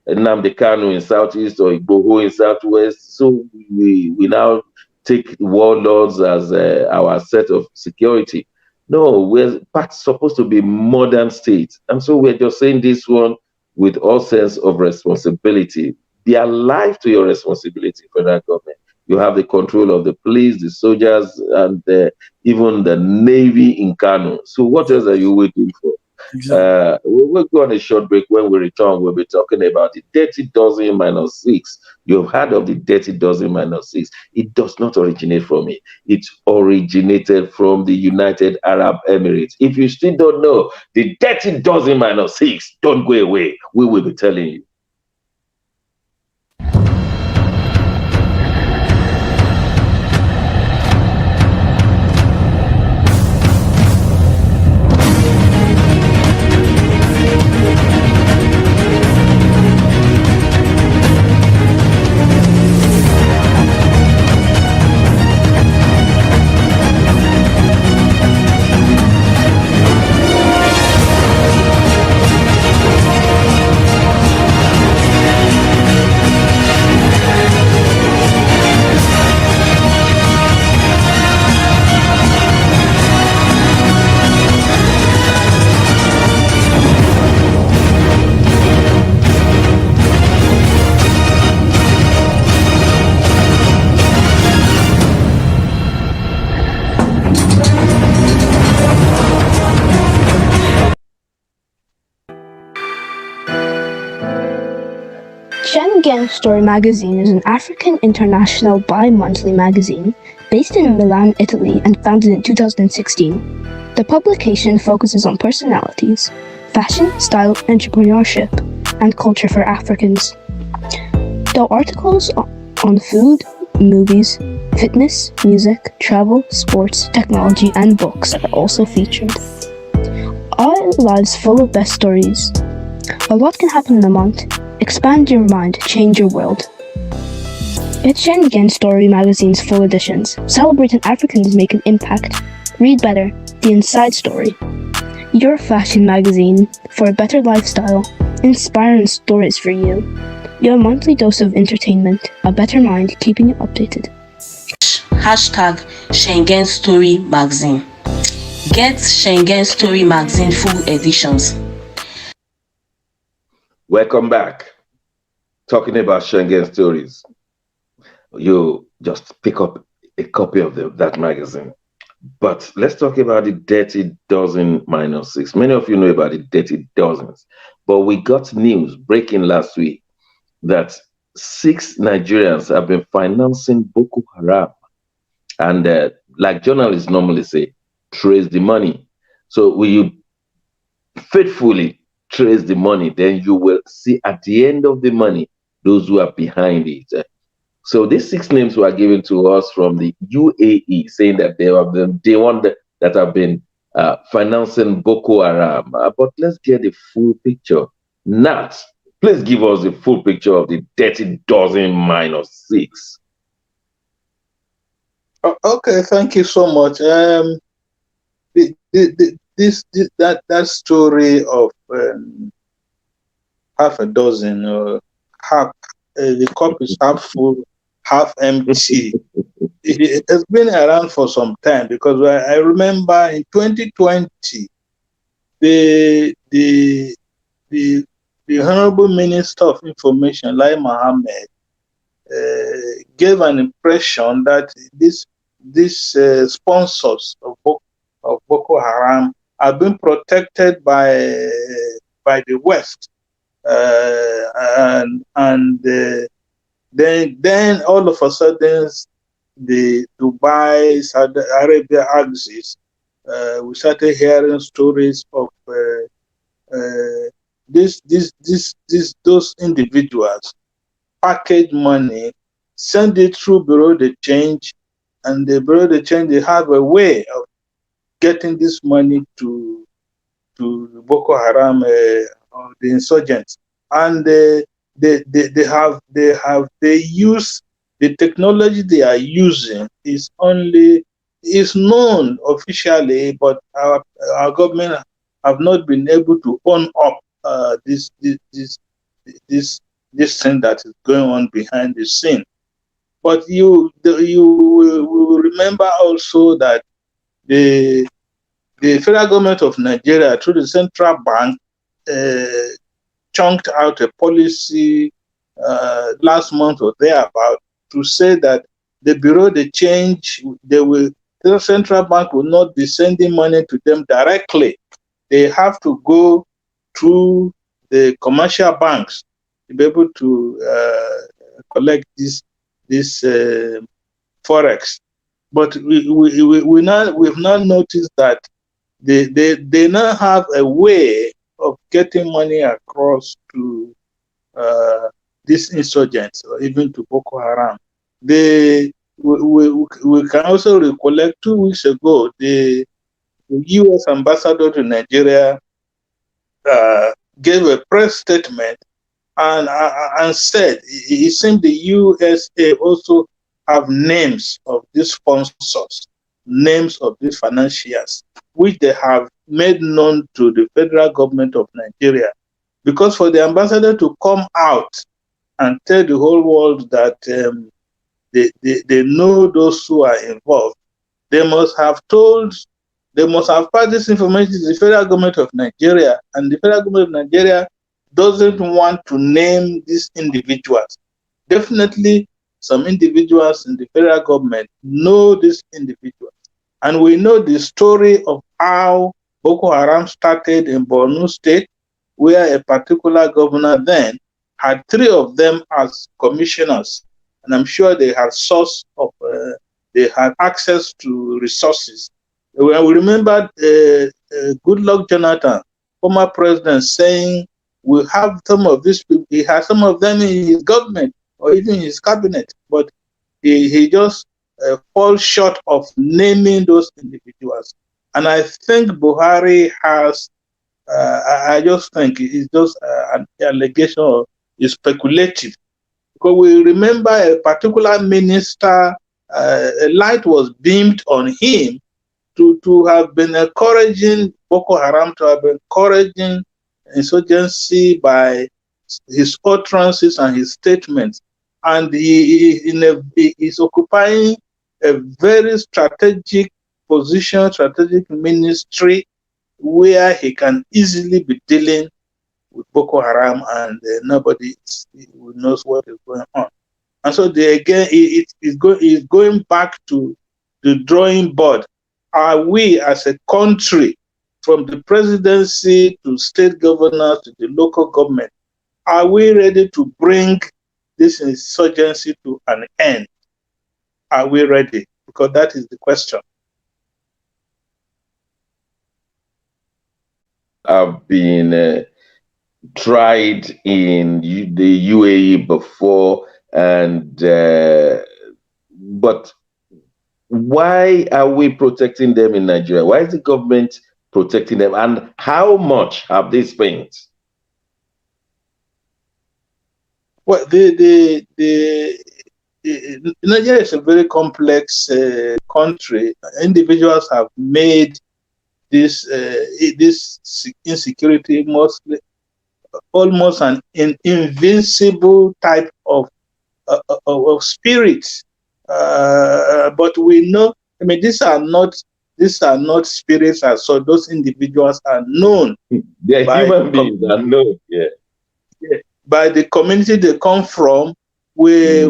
Nnamdi Kanu in southeast or Igboho in southwest. So we now take warlords as our set of security. No, we're supposed to be modern state, and so we're just saying this one with all sense of responsibility. Be alive to your responsibility, federal government. You have the control of the police, the soldiers, and even the Navy in Kano. So what else are you waiting for? Exactly. We'll go on a short break. When we return, we'll be talking about the dirty dozen minus 6. You've heard of the dirty dozen minus 6. It does not originate from it. It originated from the United Arab Emirates. If you still don't know, the dirty dozen minus 6, don't go away. We will be telling you. Again Story magazine is an African international bi-monthly magazine based in Milan, Italy, and founded in 2016. The publication focuses on personalities, fashion, style, entrepreneurship, and culture for Africans. There are articles on food, movies, fitness, music, travel, sports, technology, and books are also featured. Our lives full of best stories. A lot can happen in a month. Expand your mind, change your world. It's Schengen Story magazine's full editions, celebrating Africans make an impact. Read better, the inside story. Your fashion magazine for a better lifestyle, inspiring stories for you. Your monthly dose of entertainment, a better mind keeping you updated. Hashtag Schengen Story magazine. Get Schengen Story magazine full editions. Welcome back. Talking about Schengen stories. You just pick up a copy of that magazine. But let's talk about the Dirty Dozen -6. Many of you know about the Dirty Dozens. But we got news breaking last week that 6 Nigerians have been financing Boko Haram. And like journalists normally say, trace the money. So will you faithfully trace the money, then you will see at the end of the money those who are behind it. So these 6 names were given to us from the UAE, saying that they have been the one that have been financing Boko Haram. But let's get the full picture. Nat, please give us the full picture of the Dirty Dozen -6. Okay, thank you so much. That story of half a dozen, the cup is half full, half empty. It has been around for some time, because I remember in 2020, the Honorable Minister of Information, Lai Mohammed, gave an impression that these sponsors of Boko Haram have been protected by the West, then all of a sudden the Dubai, Saudi Arabia axis, we started hearing stories of those individuals package money, send it through Bureau de Change, and the Bureau de Change, they have a way of getting this money to Boko Haram or the insurgents, and they use the technology they are using is known officially, but our government have not been able to own up this thing that is going on behind the scene. But you will remember also that the federal government of Nigeria, through the central bank, chunked out a policy last month or thereabout to say that the Bureau de Change, the central bank will not be sending money to them directly. They have to go through the commercial banks to be able to collect this forex. But we've now noticed that they now have a way of getting money across to these insurgents, or even to Boko Haram. We can also recollect 2 weeks ago, the U.S. ambassador to Nigeria gave a press statement and said it seemed the USA also have names of these sponsors, names of these financiers, which they have made known to the federal government of Nigeria. Because for the ambassador to come out and tell the whole world that they know those who are involved, they must have passed this information to the federal government of Nigeria, and the federal government of Nigeria doesn't want to name these individuals. Definitely, some individuals in the federal government know these individuals. And we know the story of how Boko Haram started in Borno State, where a particular governor then had 3 of them as commissioners, and I'm sure they had they had access to resources. When we remember Goodluck Jonathan, former president, saying we have some of these people, he has some of them in his government or even his cabinet, but he just falls short of naming those individuals. And I think Buhari has, I just think it's just an allegation or is speculative. Because we remember a particular minister, a light was beamed on him to have been encouraging Boko Haram, to have been encouraging insurgency by his utterances and his statements. And he is occupying a very strategic position, strategic ministry, where he can easily be dealing with Boko Haram, and nobody knows what is going on. And so it's going back to the drawing board. Are we as a country, from the presidency to state governors to the local government, are we ready to bring this insurgency to an end? Are we ready? Because that is the question. I've been tried in the UAE before, and but why are we protecting them in Nigeria? Why is the government protecting them, and how much have they spent? Well, Nigeria is a very complex country. Individuals have made this insecurity almost an invincible type of spirit. But we know, I mean, these are not spirits, as so those individuals are known. They're human beings are known, by the community they come from. We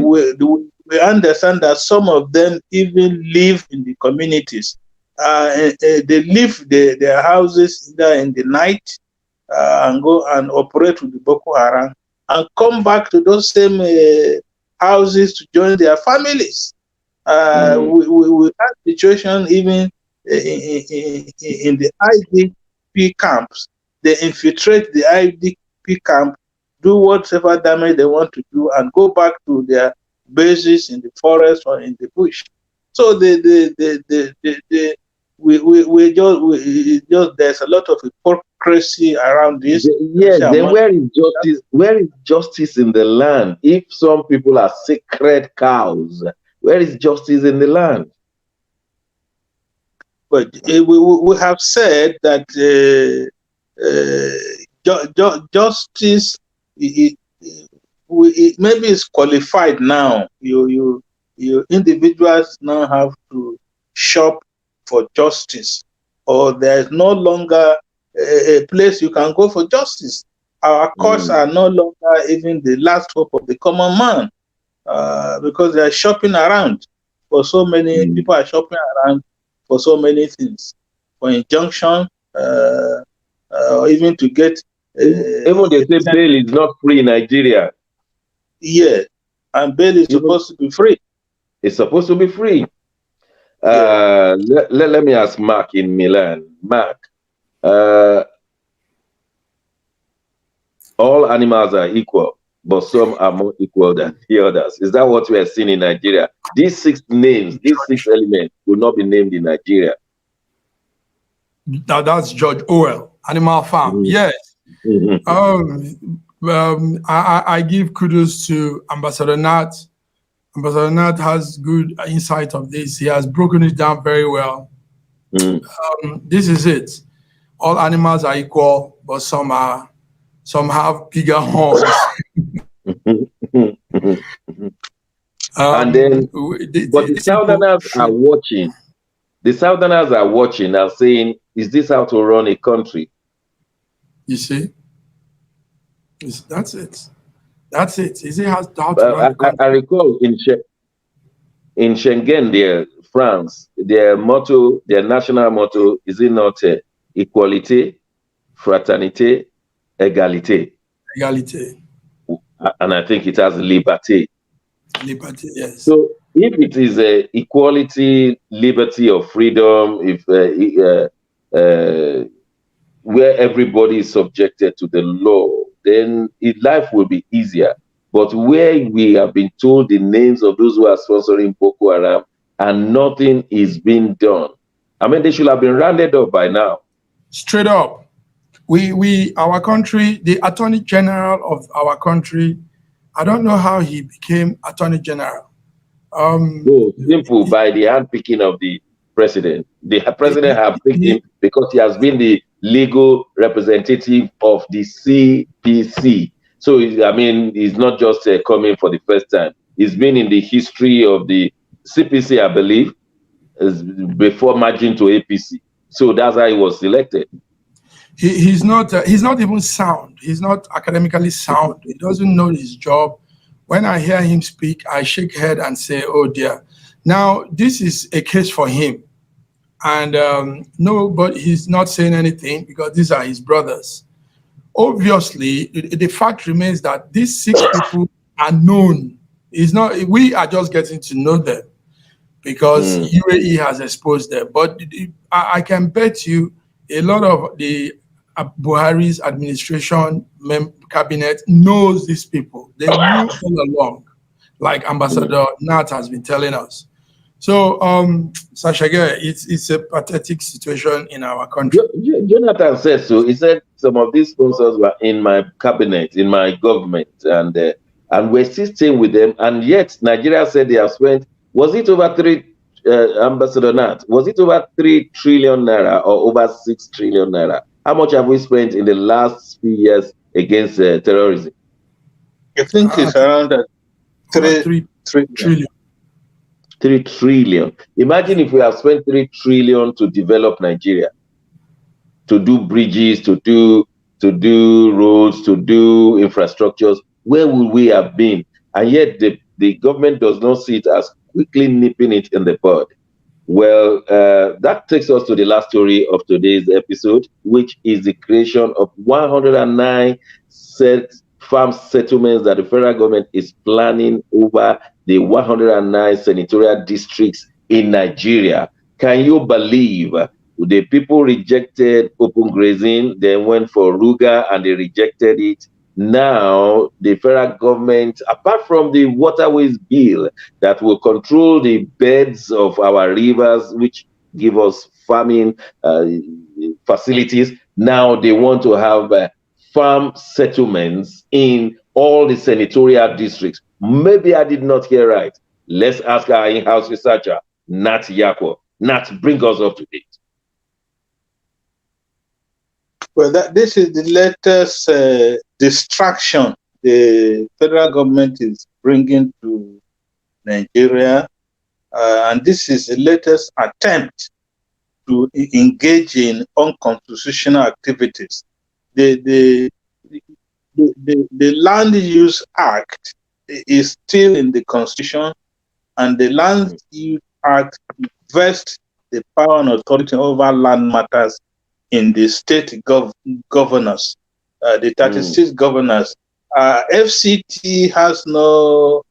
understand that some of them even live in the communities. They leave their houses either in the night and go and operate with the Boko Haram and come back to those same houses to join their families. We have situation even in the IDP camps. They infiltrate the IDP camp, do whatever damage they want to do, and go back to their bases in the forest or in the bush. So there's a lot of hypocrisy around this. Yes, then where is justice? Where is justice in the land? If some people are sacred cows, where is justice in the land? But we have said that justice maybe is qualified now. You individuals now have to shop for justice, or there is no longer a place you can go for justice. Our courts are no longer even the last hope of the common man, because they are shopping around for so many people are shopping around for so many things, for injunction, or even to get. Even they say bail is not free in Nigeria. Yeah, and bail is supposed to be free. It's supposed to be free. Let me ask Mark in Milan. Mark, all animals are equal, but some are more equal than the others. Is that what we are seeing in Nigeria? These 6 names, these 6 elements will not be named in Nigeria. Now that's George Orwell, Animal Farm. Yes. I give kudos to Ambassador Nat. Ambassador Nat has good insight of this. He has broken it down very well. This is it. All animals are equal, but some have bigger horns. And then, but the Southerners are watching. The Southerners are watching and saying, "Is this how to run a country?" You see, that's it. That's it. Is it how to run a country? I recall in Schengen, there, France, their motto, their national motto, is it not equality, fraternité, égalité? Égalité. And I think it has liberty. Liberty, yes. So if it is equality, liberty, or freedom, if where everybody is subjected to the law, then life will be easier. But where we have been told the names of those who are sponsoring Boko Haram and nothing is being done, I mean, they should have been rounded up by now. Straight up. Our country, the Attorney General of our country, I don't know how he became Attorney General. Simple, by the handpicking of the president. The president has picked him because he has been the legal representative of the CPC. So, I mean, he's not just coming for the first time. He's been in the history of the CPC, I believe, before merging to APC. So that's how he was selected. He's not even sound. He's not academically sound. He doesn't know his job. When I hear him speak, I shake head and say, oh dear. Now, this is a case for him. And no, but he's not saying anything because these are his brothers. Obviously, the fact remains that these 6 people are known. We are just getting to know them because UAE has exposed them. But I can bet you a lot of the Buhari's administration cabinet knows these people. They knew all along, like Ambassador Nat has been telling us. So, Sashage, it's a pathetic situation in our country. Jonathan said so. He said some of these sponsors were in my cabinet, in my government, and we're still staying with them. And yet, Nigeria said they have spent, was it over 3, Ambassador Nat, was it over 3 trillion naira or over 6 trillion naira? How much have we spent in the last few years against terrorism? I think it's around 3 trillion. 3 trillion. Imagine if we have spent 3 trillion to develop Nigeria, to do bridges, to do roads, to do infrastructures. Where would we have been? And yet the government does not see it as quickly nipping it in the bud. Well, that takes us to the last story of today's episode, which is the creation of 109 farm settlements that the federal government is planning over the 109 senatorial districts in Nigeria. Can you believe the people rejected open grazing, then went for Ruga and they rejected it? Now, the federal government, apart from the waterways bill that will control the beds of our rivers, which give us farming facilities, now they want to have farm settlements in all the senatorial districts. Maybe I did not hear right. Let's ask our in-house researcher, Nat Yako. Nat, bring us up to date. Well, this is the latest distraction the federal government is bringing to Nigeria, and this is the latest attempt to engage in unconstitutional activities. The Land Use Act is still in the Constitution, and the Land Use Act vests the power and authority over land matters in the state governors, the 36 governors. FCT has no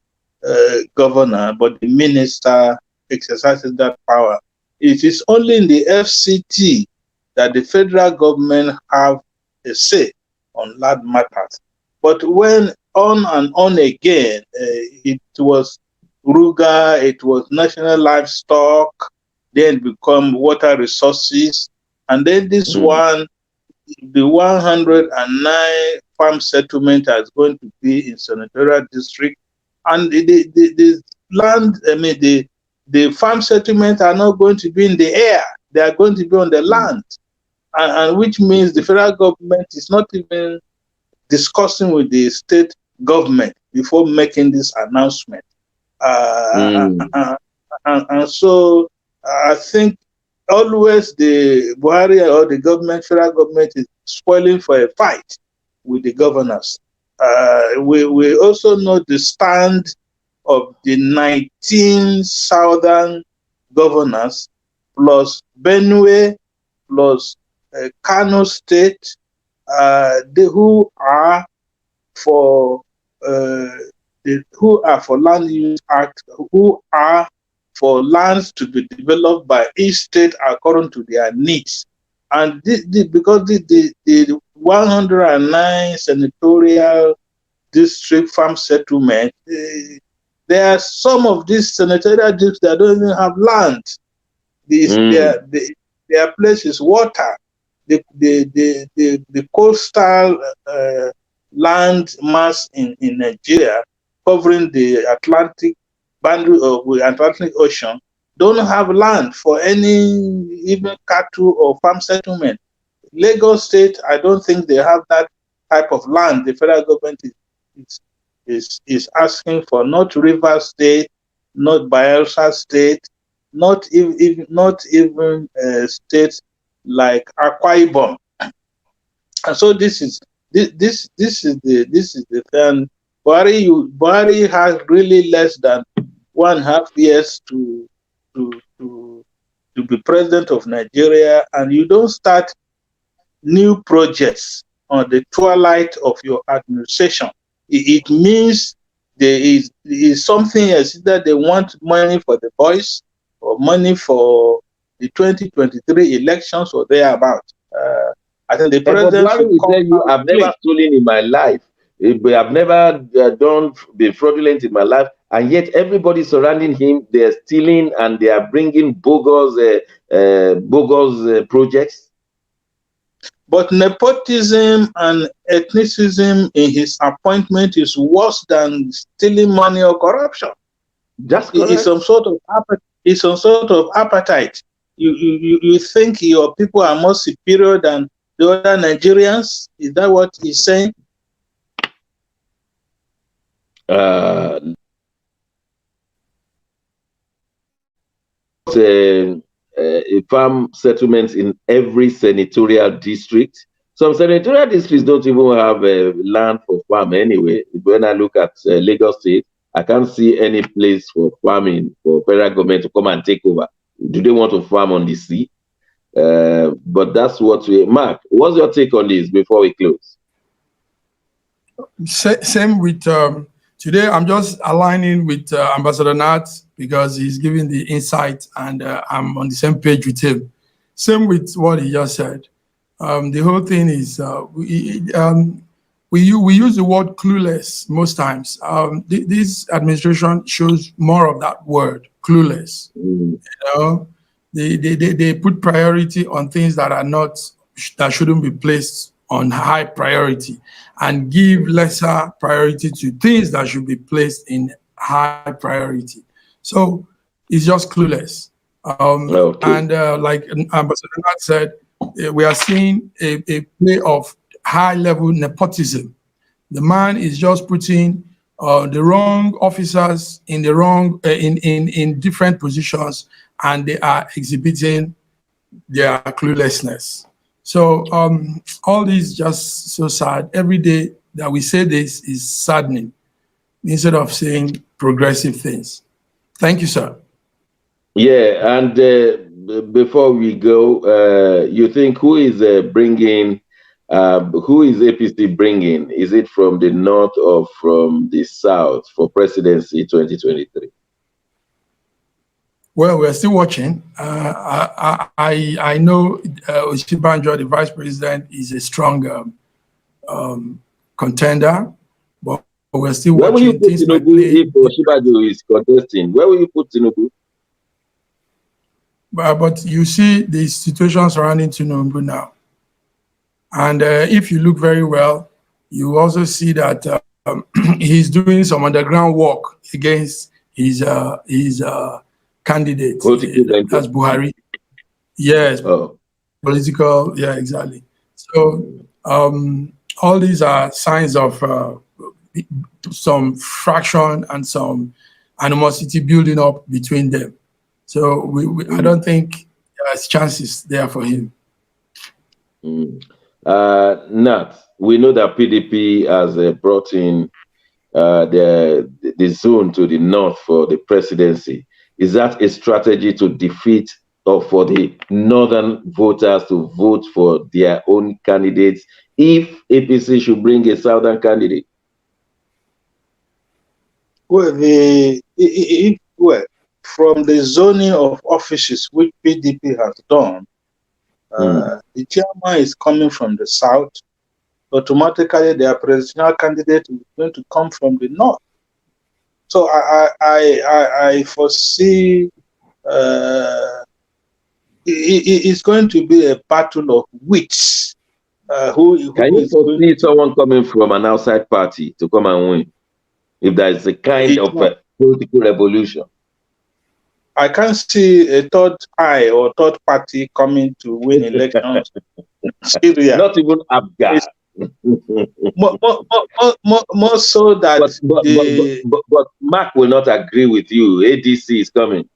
governor, but the minister exercises that power. It is only in the FCT that the federal government have a say on land matters. But when on and on again, it was Ruga, it was National Livestock, then become Water Resources, and then this one, the 109 farm settlement is going to be in Senatorial District, and the land, the farm settlements are not going to be in the air; they are going to be on the land, and which means the federal government is not even discussing with the state government before making this announcement, and so I think always the Buhari or the government, federal government, is spoiling for a fight with the governors. We also know the stand of the 19 southern governors, plus Benue, plus Kano State, who are for who are for land use act, who are for lands to be developed by each state according to their needs. And because the 109 senatorial district farm settlement, there are some of these senatorial districts that don't even have land. Their place is water. The coastal land mass in Nigeria, covering the Atlantic boundary of the Atlantic Ocean, don't have land for any even cattle or farm settlement. Lagos State, I don't think they have that type of land. The federal government is asking for, not Rivers State, not Bayelsa State, not even states like Akwa Ibom. And so this is the thing. Buhari has really less than 1.5 years to be president of Nigeria, and you don't start new projects on the twilight of your administration. It means there is something else, that they want money for the boys or money for the 2023 elections or thereabout. I think the president will tell you, I've never stolen in my life. I've never been fraudulent in my life, and yet everybody surrounding him, they're stealing and they are bringing bogus projects. But nepotism and ethnicism in his appointment is worse than stealing money or corruption. That's correct. It's some sort of appetite. You think your people are more superior than the other Nigerians? Is that what he's saying? Farm settlements in every senatorial district. Some senatorial districts don't even have land for farm anyway. When I look at Lagos State, I can't see any place for farming for federal government to come and take over. Do they want to farm on the sea? But that's what we... Mark, what's your take on this before we close? Same with... today, I'm just aligning with Ambassador Nat because he's giving the insight, and I'm on the same page with him. Same with what he just said. The whole thing is we use the word clueless most times. This administration shows more of that word, clueless. You know, they put priority on things that shouldn't be placed on high priority, and give lesser priority to things that should be placed in high priority. So it's just clueless. And like Ambassador Nat said, we are seeing a play of high-level nepotism. The man is just putting the wrong officers in the wrong in different positions, and they are exhibiting their cluelessness. So all this is just so sad. Every day that we say this is saddening, instead of saying progressive things. Thank you, sir. Yeah, and before we go, you think who is bringing? Who is APC bringing? Is it from the north or from the south for presidency 2023? Well, we're still watching. I know Oshibanjo, the vice president, is a strong contender, but we're still watching. Where will you put Tinubu if Oshibanjo is contesting? Where will you put Tinubu? But you see the situation surrounding Tinubu now. And if you look very well, you also see that he's doing some underground work against his candidate. That's Buhari. Yes. Political. Yeah, exactly. So all these are signs of some fraction and some animosity building up between them. So I don't think there's chances there for him. Nat, we know that PDP has brought in the zone to the north for the presidency. Is that a strategy to defeat or for the northern voters to vote for their own candidates if APC should bring a southern candidate? Well, well, from the zoning of offices which PDP has done, the chairman is coming from the south. Automatically, their presidential candidate is going to come from the north. So I foresee it's going to be a battle of wits. Can you foresee someone coming from an outside party to come and win? If there is a kind of a political revolution, I can't see a third eye or third party coming to win elections. Syria. Not even Afghan. More so that but Mark will not agree with you. ADC is coming.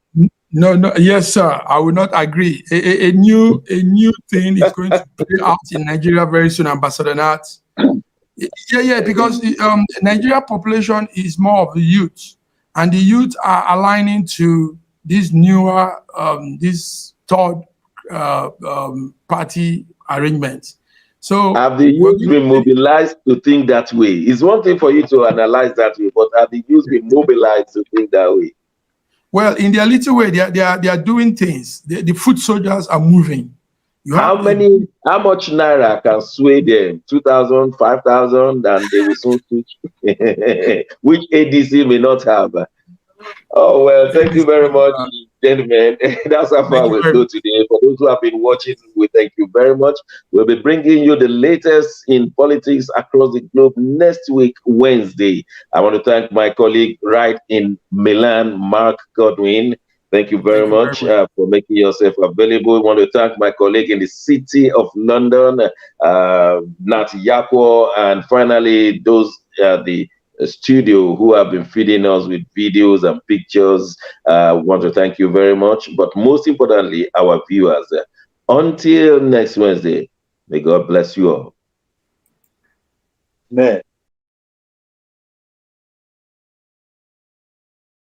No, yes, sir. I will not agree. A new thing is going to play out in Nigeria very soon, Ambassador Nat. Yeah, because the Nigeria population is more of the youth, and the youth are aligning to this newer, this third party arrangement. So have the youth been mobilized to think that way? It's one thing for you to analyze that way, but have the youth been mobilized to think that way? Well, in their little way, they are doing things. The foot soldiers are moving. How much naira can sway them? 2,000, 5,000, and they will soon switch. Which ADC may not have. Oh, well, thank you very much, gentlemen. That's how far we'll go today. For those who have been watching, we thank you very much. We'll be bringing you the latest in politics across the globe next week, Wednesday. I want to thank my colleague right in Milan, Mark Godwin. Thank you very much for making yourself available. I want to thank my colleague in the city of London, Nat Yakwo, and finally those the studio who have been feeding us with videos and pictures. Want to thank you very much. But most importantly, our viewers. Until next Wednesday, may God bless you all. Amen.